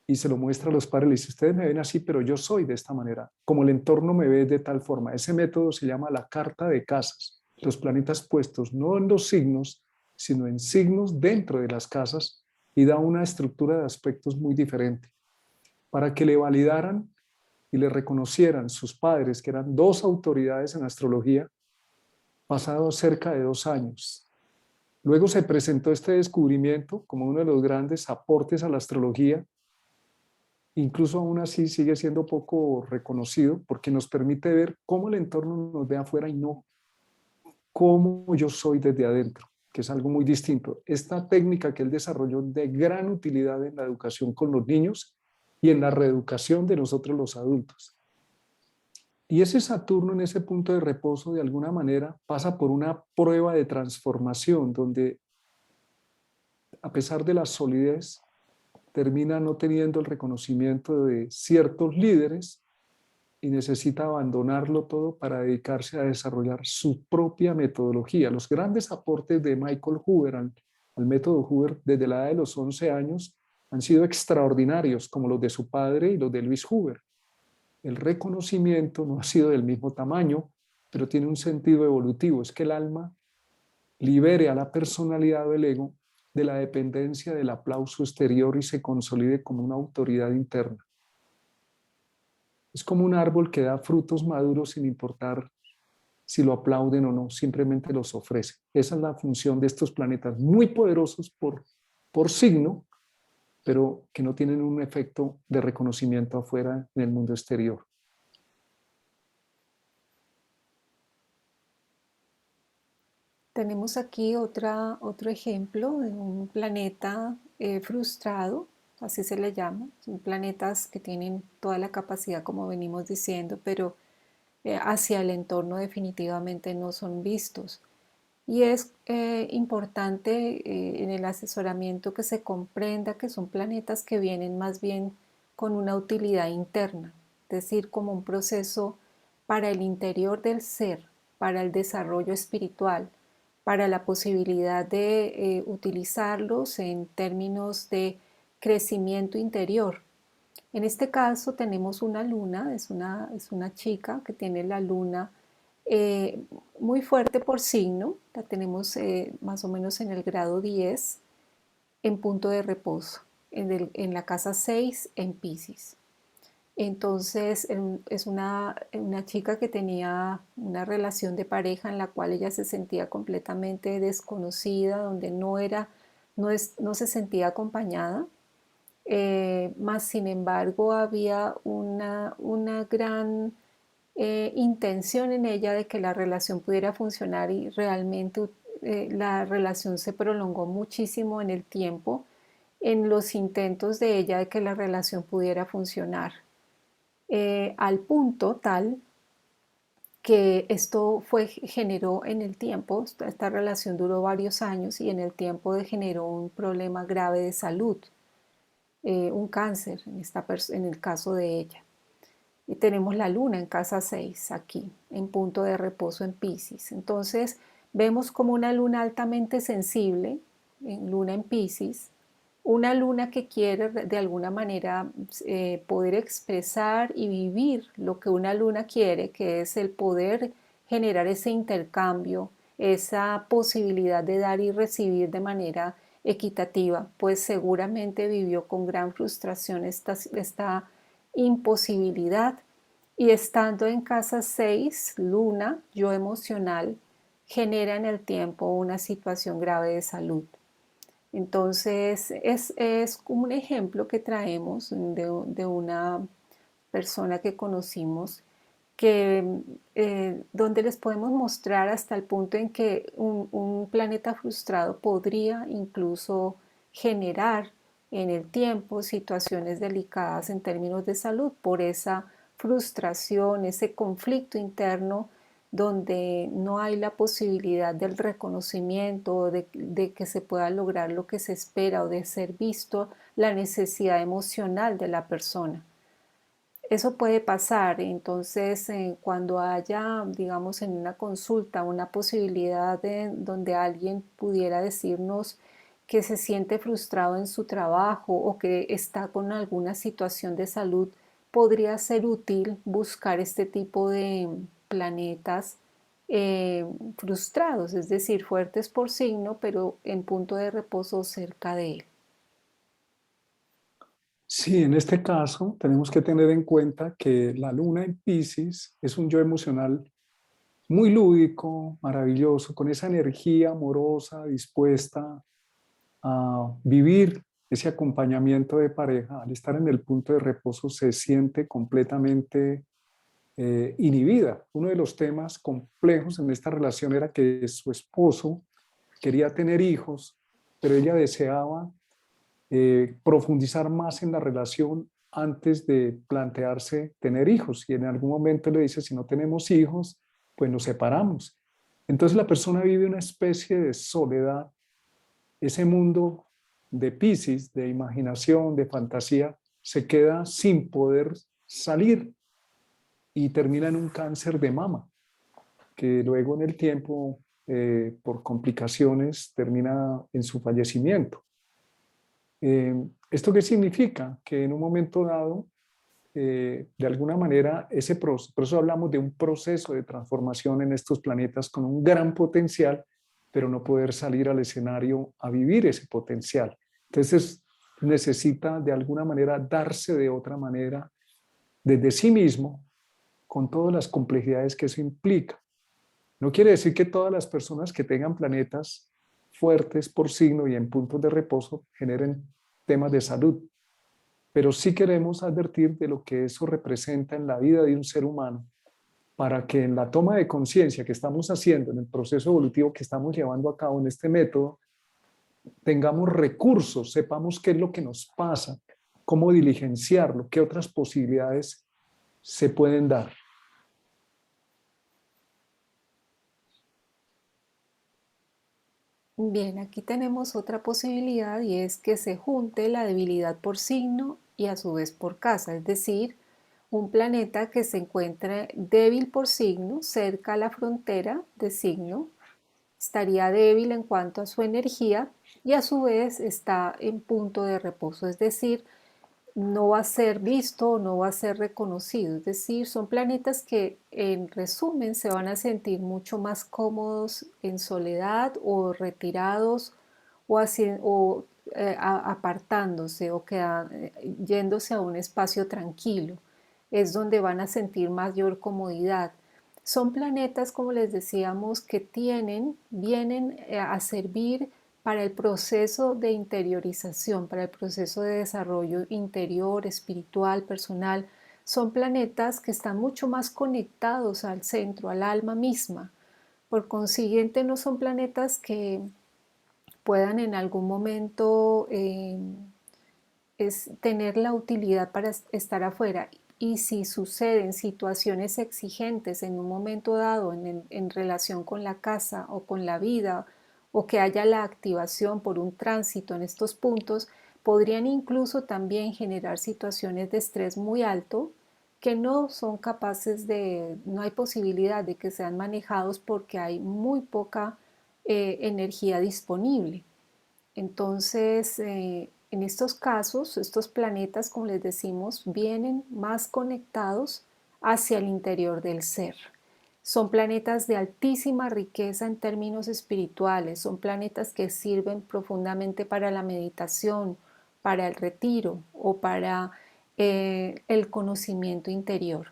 y se lo muestra a los padres, le dice, ustedes me ven así, pero yo soy de esta manera, como el entorno me ve de tal forma. Ese método se llama la carta de casas, los planetas puestos no en los signos, sino en signos dentro de las casas y da una estructura de aspectos muy diferente. Para que le validaran y le reconocieran sus padres, que eran dos autoridades en astrología, pasados cerca de 2 años. Luego se presentó este descubrimiento como uno de los grandes aportes a la astrología. Incluso aún así sigue siendo poco reconocido porque nos permite ver cómo el entorno nos ve afuera y no cómo yo soy desde adentro, que es algo muy distinto. Esta técnica que él desarrolló de gran utilidad en la educación con los niños y en la reeducación de nosotros los adultos. Y ese Saturno en ese punto de reposo de alguna manera pasa por una prueba de transformación donde a pesar de la solidez termina no teniendo el reconocimiento de ciertos líderes y necesita abandonarlo todo para dedicarse a desarrollar su propia metodología. Los grandes aportes de Michael Hoover al método Hoover desde la edad de los 11 años han sido extraordinarios, como los de su padre y los de Louis Hoover. El reconocimiento no ha sido del mismo tamaño, pero tiene un sentido evolutivo, es que el alma libere a la personalidad o el ego de la dependencia del aplauso exterior y se consolide como una autoridad interna. Es como un árbol que da frutos maduros sin importar si lo aplauden o no, simplemente los ofrece. Esa es la función de estos planetas, muy poderosos por signo, pero que no tienen un efecto de reconocimiento afuera en el mundo exterior. Tenemos aquí otro ejemplo de un planeta frustrado, así se le llama. Son planetas que tienen toda la capacidad, como venimos diciendo, pero hacia el entorno definitivamente no son vistos. Y es importante en el asesoramiento que se comprenda que son planetas que vienen más bien con una utilidad interna, es decir, como un proceso para el interior del ser, para el desarrollo espiritual, para la posibilidad de utilizarlos en términos de crecimiento interior. En este caso tenemos una luna, es una chica que tiene la luna muy fuerte por signo, la tenemos más o menos en el grado 10 en punto de reposo, en la casa 6 en Piscis. Entonces es una chica que tenía una relación de pareja en la cual ella se sentía completamente desconocida, donde no se sentía acompañada. Más sin embargo había una gran intención en ella de que la relación pudiera funcionar y realmente la relación se prolongó muchísimo en el tiempo en los intentos de ella de que la relación pudiera funcionar, al punto tal que esto generó en el tiempo, esta relación duró varios años y en el tiempo generó un problema grave de salud, un cáncer en el caso de ella. Y tenemos la luna en casa 6 aquí, en punto de reposo en Piscis. Entonces vemos como una luna altamente sensible, en luna en Piscis, una luna que quiere de alguna manera poder expresar y vivir lo que una luna quiere, que es el poder generar ese intercambio, esa posibilidad de dar y recibir de manera equitativa, pues seguramente vivió con gran frustración esta imposibilidad. Y estando en casa 6 luna, yo emocional, genera en el tiempo una situación grave de salud. Entonces, es como un ejemplo que traemos de una persona que conocimos, que, donde les podemos mostrar hasta el punto en que un planeta frustrado podría incluso generar en el tiempo situaciones delicadas en términos de salud por esa frustración, ese conflicto interno donde no hay la posibilidad del reconocimiento, de que se pueda lograr lo que se espera o de ser visto la necesidad emocional de la persona. Eso puede pasar, entonces cuando haya, digamos, en una consulta una posibilidad donde alguien pudiera decirnos que se siente frustrado en su trabajo o que está con alguna situación de salud, podría ser útil buscar este tipo de planetas frustrados, es decir, fuertes por signo, pero en punto de reposo cerca de él. Sí, en este caso tenemos que tener en cuenta que la luna en Piscis es un yo emocional muy lúdico, maravilloso, con esa energía amorosa, dispuesta a vivir ese acompañamiento de pareja. Al estar en el punto de reposo se siente completamente inhibida. Uno de los temas complejos en esta relación era que su esposo quería tener hijos, pero ella deseaba profundizar más en la relación antes de plantearse tener hijos. Y en algún momento le dice, si no tenemos hijos, pues nos separamos. Entonces la persona vive una especie de soledad, ese mundo de Piscis, de imaginación, de fantasía, se queda sin poder salir y termina en un cáncer de mama, que luego en el tiempo, por complicaciones, termina en su fallecimiento. ¿Esto qué significa? Que en un momento dado, de alguna manera, ese proceso, por eso hablamos de un proceso de transformación en estos planetas con un gran potencial, pero no poder salir al escenario a vivir ese potencial. Entonces, necesita de alguna manera darse de otra manera desde sí mismo, con todas las complejidades que eso implica. No quiere decir que todas las personas que tengan planetas fuertes por signo y en puntos de reposo generen temas de salud, pero sí queremos advertir de lo que eso representa en la vida de un ser humano para que en la toma de conciencia que estamos haciendo, en el proceso evolutivo que estamos llevando a cabo en este método, tengamos recursos, sepamos qué es lo que nos pasa, cómo diligenciarlo, qué otras posibilidades se pueden dar. Bien, aquí tenemos otra posibilidad y es que se junte la debilidad por signo y a su vez por casa, es decir, un planeta que se encuentra débil por signo, cerca a la frontera de signo, estaría débil en cuanto a su energía y a su vez está en punto de reposo, es decir, no va a ser visto, no va a ser reconocido. Es decir, son planetas que en resumen se van a sentir mucho más cómodos en soledad o retirados o, apartándose o yéndose a un espacio tranquilo. Es donde van a sentir mayor comodidad. Son planetas, como les decíamos, que vienen a servir para el proceso de interiorización, para el proceso de desarrollo interior, espiritual, personal. Son planetas que están mucho más conectados al centro, al alma misma. Por consiguiente, no son planetas que puedan en algún momento tener la utilidad para estar afuera. Y si suceden situaciones exigentes en un momento dado en relación con la casa o con la vida, o que haya la activación por un tránsito en estos puntos, podrían incluso también generar situaciones de estrés muy alto que no son capaces no hay posibilidad de que sean manejados porque hay muy poca energía disponible. Entonces, en estos casos, estos planetas, como les decimos, vienen más conectados hacia el interior del ser. Son planetas de altísima riqueza en términos espirituales, son planetas que sirven profundamente para la meditación, para el retiro o para el conocimiento interior.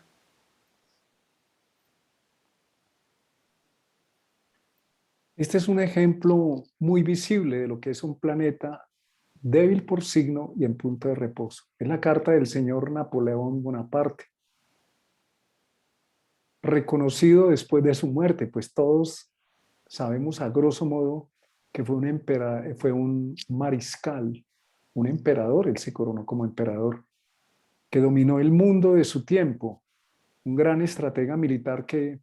Este es un ejemplo muy visible de lo que es un planeta débil por signo y en punto de reposo. Es la carta del señor Napoleón Bonaparte, reconocido después de su muerte, pues todos sabemos a grosso modo que fue un mariscal, un emperador, él se coronó como emperador, que dominó el mundo de su tiempo, un gran estratega militar que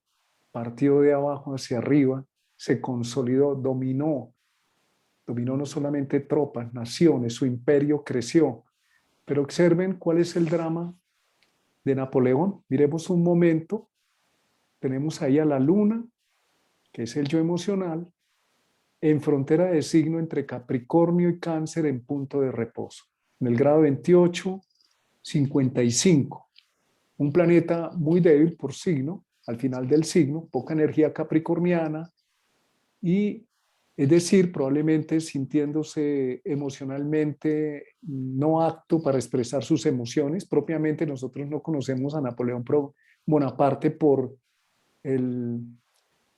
partió de abajo hacia arriba, se consolidó, dominó no solamente tropas, naciones, su imperio creció. Pero observen cuál es el drama de Napoleón. Miremos un momento, tenemos ahí a la luna, que es el yo emocional, en frontera de signo entre Capricornio y Cáncer en punto de reposo. En el grado 28, 55. Un planeta muy débil por signo, al final del signo, poca energía capricorniana y, es decir, probablemente sintiéndose emocionalmente no apto para expresar sus emociones. Propiamente nosotros no conocemos a Napoleón Bonaparte el,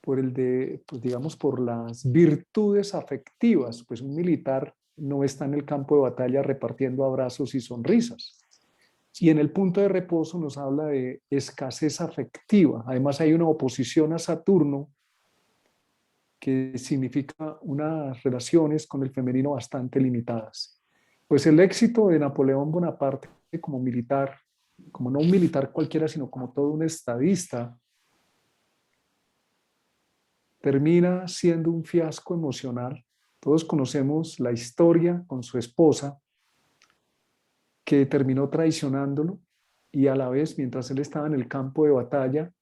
pues digamos, por las virtudes afectivas, pues un militar no está en el campo de batalla repartiendo abrazos y sonrisas. Y en el punto de reposo nos habla de escasez afectiva. Además hay una oposición a Saturno que significa unas relaciones con el femenino bastante limitadas. Pues el éxito de Napoleón Bonaparte como militar, como no un militar cualquiera, sino como todo un estadista, termina siendo un fiasco emocional. Todos conocemos la historia con su esposa, que terminó traicionándolo y a la vez, mientras él estaba en el campo de batalla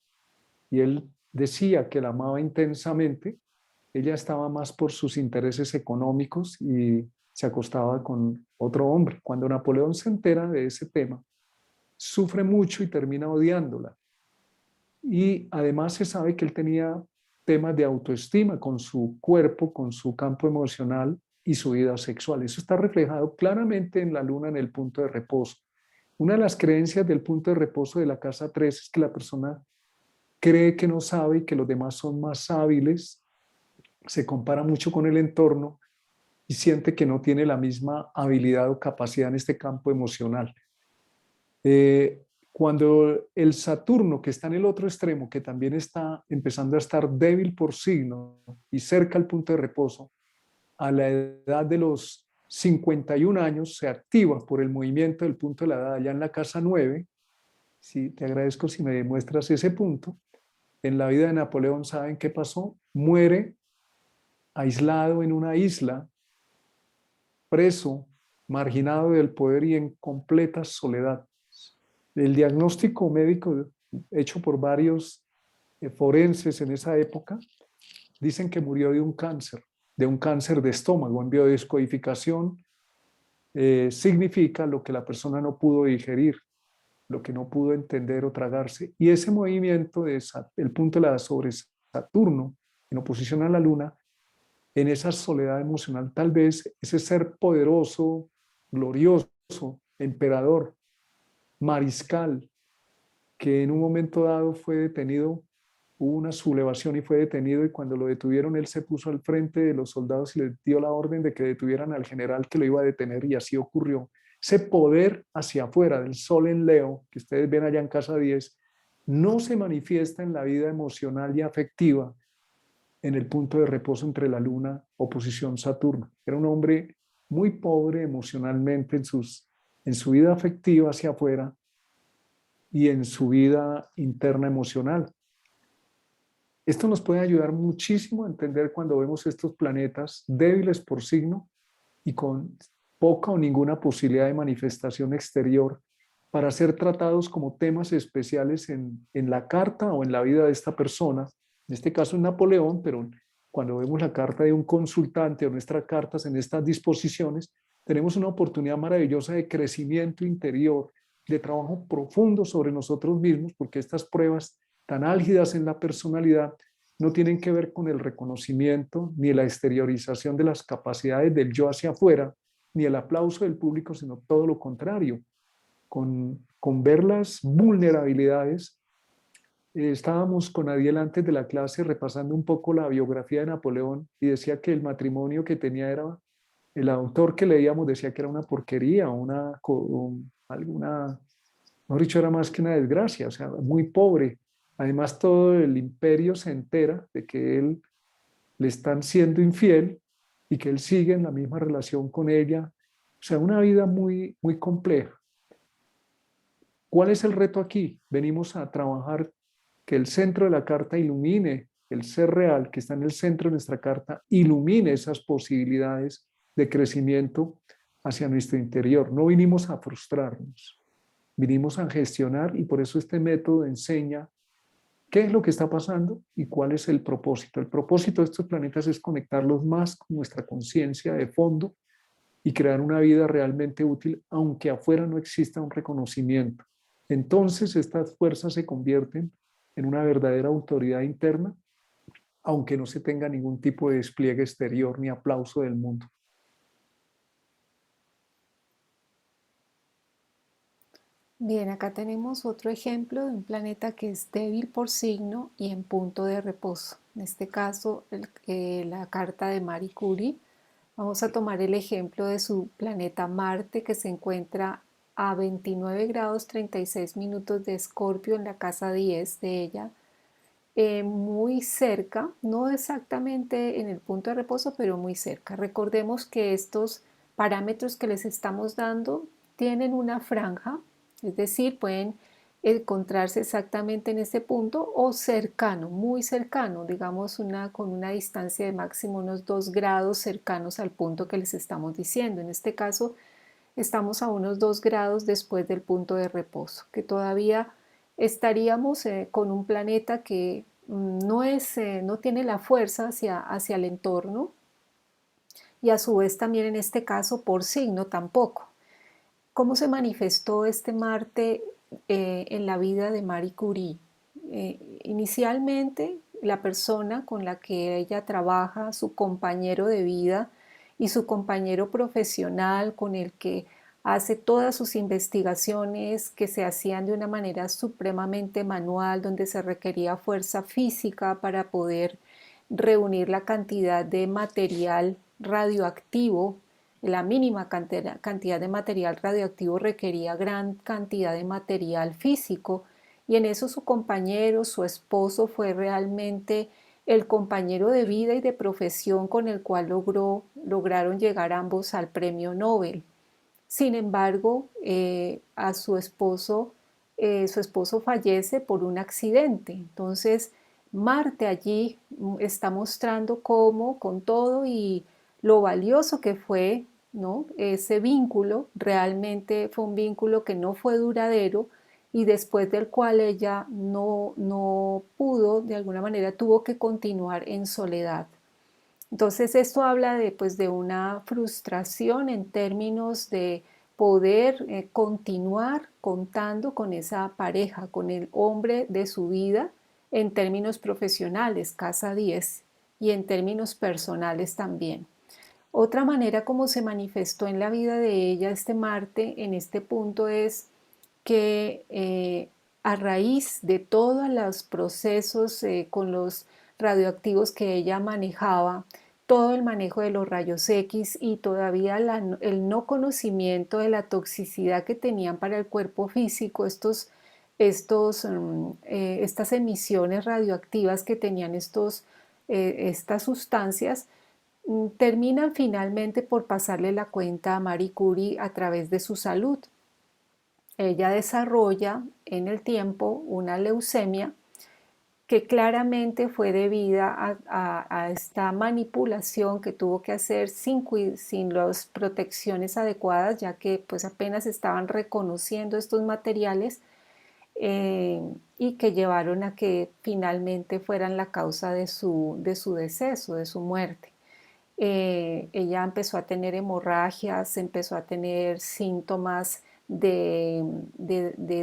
y él decía que la amaba intensamente, ella estaba más por sus intereses económicos y se acostaba con otro hombre. Cuando Napoleón se entera de ese tema, sufre mucho y termina odiándola. Y además se sabe que él tenía temas de autoestima con su cuerpo, con su campo emocional y su vida sexual. Eso está reflejado claramente en la luna en el punto de reposo. Una de las creencias del punto de reposo de la casa 3 es que la persona cree que no sabe y que los demás son más hábiles, se compara mucho con el entorno y siente que no tiene la misma habilidad o capacidad en este campo emocional. Cuando el Saturno, que está en el otro extremo, que también está empezando a estar débil por signo y cerca al punto de reposo, a la edad de los 51 años se activa por el movimiento del punto de la edad allá en la casa 9. Sí, te agradezco si me demuestras ese punto. En la vida de Napoleón, ¿saben qué pasó? Muere aislado en una isla, preso, marginado del poder y en completa soledad. El diagnóstico médico hecho por varios forenses en esa época dicen que murió de un cáncer de estómago. En biodescodificación significa lo que la persona no pudo digerir, lo que no pudo entender o tragarse. Y ese movimiento el punto de la sobre Saturno en oposición a la Luna, en esa soledad emocional, tal vez ese ser poderoso, glorioso, emperador, mariscal, que en un momento dado fue detenido, hubo una sublevación y fue detenido, y cuando lo detuvieron él se puso al frente de los soldados y les dio la orden de que detuvieran al general que lo iba a detener, y así ocurrió. Ese poder hacia afuera del sol en Leo, que ustedes ven allá en casa 10, no se manifiesta en la vida emocional y afectiva en el punto de reposo entre la Luna, oposición Saturno. Era un hombre muy pobre emocionalmente en su vida afectiva hacia afuera y en su vida interna emocional. Esto nos puede ayudar muchísimo a entender cuando vemos estos planetas débiles por signo y con poca o ninguna posibilidad de manifestación exterior para ser tratados como temas especiales en la carta o en la vida de esta persona. En este caso es Napoleón, pero cuando vemos la carta de un consultante o nuestras cartas en estas disposiciones, tenemos una oportunidad maravillosa de crecimiento interior, de trabajo profundo sobre nosotros mismos, porque estas pruebas tan álgidas en la personalidad no tienen que ver con el reconocimiento ni la exteriorización de las capacidades del yo hacia afuera, ni el aplauso del público, sino todo lo contrario, con ver las vulnerabilidades. Estábamos con Adiel antes de la clase repasando un poco la biografía de Napoleón y decía que el matrimonio que tenía era, el autor que leíamos decía que era una porquería, alguna, mejor dicho, era más que una desgracia, o sea, muy pobre. Además, todo el imperio se entera de que él le están siendo infiel y que él sigue en la misma relación con ella. O sea, una vida muy, muy compleja. ¿Cuál es el reto aquí? Venimos a trabajar que el centro de la carta ilumine, el ser real que está en el centro de nuestra carta, ilumine esas posibilidades de crecimiento hacia nuestro interior. No vinimos a frustrarnos, vinimos a gestionar, y por eso este método enseña qué es lo que está pasando y cuál es el propósito. El propósito de estos planetas es conectarlos más con nuestra conciencia de fondo y crear una vida realmente útil, aunque afuera no exista un reconocimiento. Entonces estas fuerzas se convierten en una verdadera autoridad interna, aunque no se tenga ningún tipo de despliegue exterior ni aplauso del mundo. Bien, acá tenemos otro ejemplo de un planeta que es débil por signo y en punto de reposo. En este caso, la carta de Marie Curie. Vamos a tomar el ejemplo de su planeta Marte, que se encuentra a 29 grados 36 minutos de Escorpio en la casa 10 de ella, muy cerca, no exactamente en el punto de reposo, pero muy cerca. Recordemos que estos parámetros que les estamos dando tienen una franja, es decir, pueden encontrarse exactamente en este punto o cercano, muy cercano, digamos con una distancia de máximo unos 2 grados cercanos al punto que les estamos diciendo. En este caso, estamos a unos 2 grados después del punto de reposo, que todavía estaríamos con un planeta que no tiene la fuerza hacia el entorno, y a su vez también en este caso por signo tampoco. ¿Cómo se manifestó este Marte en la vida de Marie Curie? Inicialmente, la persona con la que ella trabaja, su compañero de vida y su compañero profesional con el que hace todas sus investigaciones que se hacían de una manera supremamente manual, donde se requería fuerza física para poder reunir la cantidad de material radioactivo. La mínima cantidad de material radioactivo requería gran cantidad de material físico, y en eso su compañero, su esposo, fue realmente el compañero de vida y de profesión con el cual lograron llegar ambos al premio Nobel. Sin embargo, a su esposo fallece por un accidente. Entonces, Marte allí está mostrando cómo, con todo y lo valioso que fue, ¿no? Ese vínculo, realmente fue un vínculo que no fue duradero, y después del cual ella no pudo, de alguna manera tuvo que continuar en soledad. Entonces esto habla de, pues, de una frustración en términos de poder continuar contando con esa pareja, con el hombre de su vida en términos profesionales, casa 10, y en términos personales también. Otra manera como se manifestó en la vida de ella este Marte en este punto es que a raíz de todos los procesos con los radioactivos que ella manejaba, todo el manejo de los rayos X y todavía el no conocimiento de la toxicidad que tenían para el cuerpo físico, estas emisiones radioactivas que tenían estas sustancias, terminan finalmente por pasarle la cuenta a Marie Curie a través de su salud. Ella desarrolla en el tiempo una leucemia que claramente fue debida a esta manipulación que tuvo que hacer sin las protecciones adecuadas, ya que pues apenas estaban reconociendo estos materiales y que llevaron a que finalmente fueran la causa de su deceso, de su muerte. Ella empezó a tener hemorragias, empezó a tener síntomas de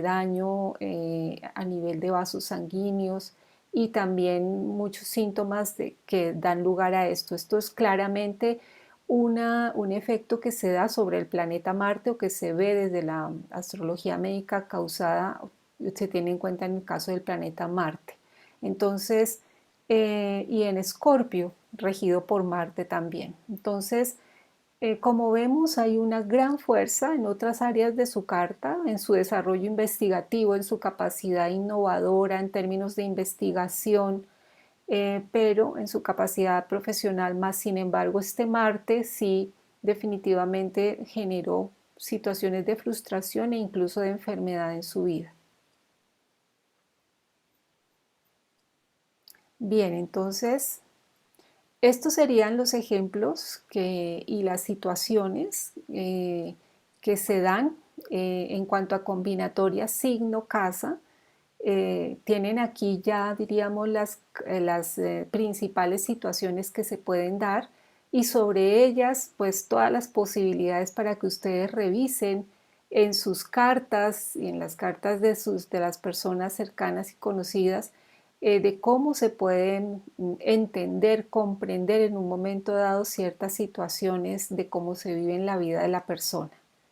daño a nivel de vasos sanguíneos y también muchos síntomas que dan lugar a esto. Esto es claramente un efecto que se da sobre el planeta Marte o que se ve desde la astrología médica causada, se tiene en cuenta en el caso del planeta Marte. Entonces, y en Escorpio, regido por Marte también. Entonces, como vemos, hay una gran fuerza en otras áreas de su carta, en su desarrollo investigativo, en su capacidad innovadora en términos de investigación, pero en su capacidad profesional más. Sin embargo, este Marte sí definitivamente generó situaciones de frustración e incluso de enfermedad en su vida. Bien, entonces estos serían los ejemplos y las situaciones que se dan en cuanto a combinatorias signo-casa. Tienen aquí ya, diríamos, las principales situaciones que se pueden dar y sobre ellas, pues todas las posibilidades para que ustedes revisen en sus cartas y en las cartas de las personas cercanas y conocidas de cómo se pueden entender, comprender en un momento dado ciertas situaciones de cómo se vive en la vida de la persona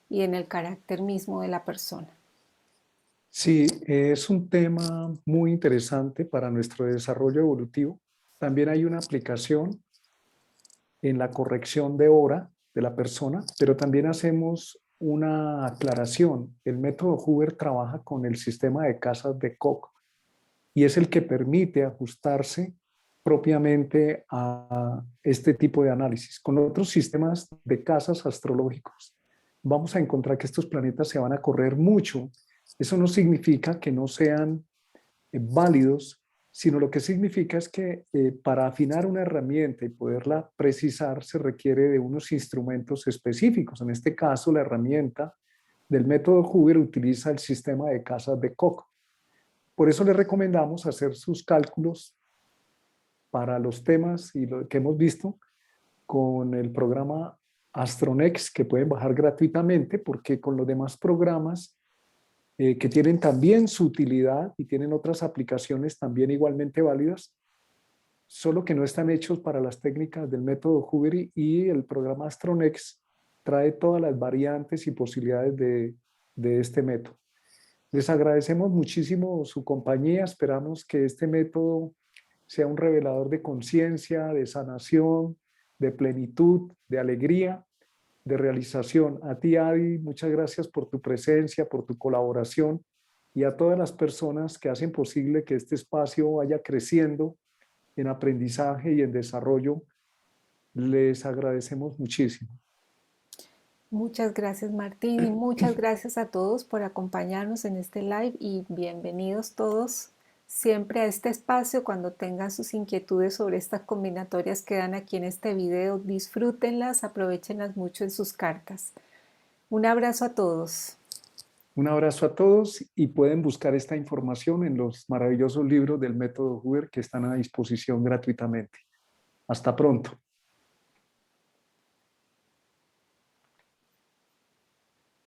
y en el carácter mismo de la persona. Sí, es un tema muy interesante para nuestro desarrollo evolutivo. También hay una aplicación en la corrección de hora de la persona, pero también hacemos una aclaración. El método Hoover trabaja con el sistema de casas de Koch y es el que permite ajustarse propiamente a este tipo de análisis. Con otros sistemas de casas astrológicos, vamos a encontrar que estos planetas se van a correr mucho. Eso no significa que no sean válidos, sino lo que significa es que para afinar una herramienta y poderla precisar se requiere de unos instrumentos específicos. En este caso, la herramienta del método Hoover utiliza el sistema de casas de Koch. Por eso les recomendamos hacer sus cálculos para los temas y lo que hemos visto con el programa Astronex, que pueden bajar gratuitamente, porque con los demás programas que tienen también su utilidad y tienen otras aplicaciones también igualmente válidas, solo que no están hechos para las técnicas del método Hoover, y el programa Astronex trae todas las variantes y posibilidades de este método. Les agradecemos muchísimo su compañía, esperamos que este método sea un revelador de conciencia, de sanación, de plenitud, de alegría, de realización. A ti, Adi, muchas gracias por tu presencia, por tu colaboración, y a todas las personas que hacen posible que este espacio vaya creciendo en aprendizaje y en desarrollo. Les agradecemos muchísimo. Muchas gracias, Martín, y muchas gracias a todos por acompañarnos en este live y bienvenidos todos siempre a este espacio. Cuando tengan sus inquietudes sobre estas combinatorias que dan aquí en este video, disfrútenlas, aprovechenlas mucho en sus cartas. Un abrazo a todos. Un abrazo a todos y pueden buscar esta información en los maravillosos libros del método Huber que están a disposición gratuitamente. Hasta pronto.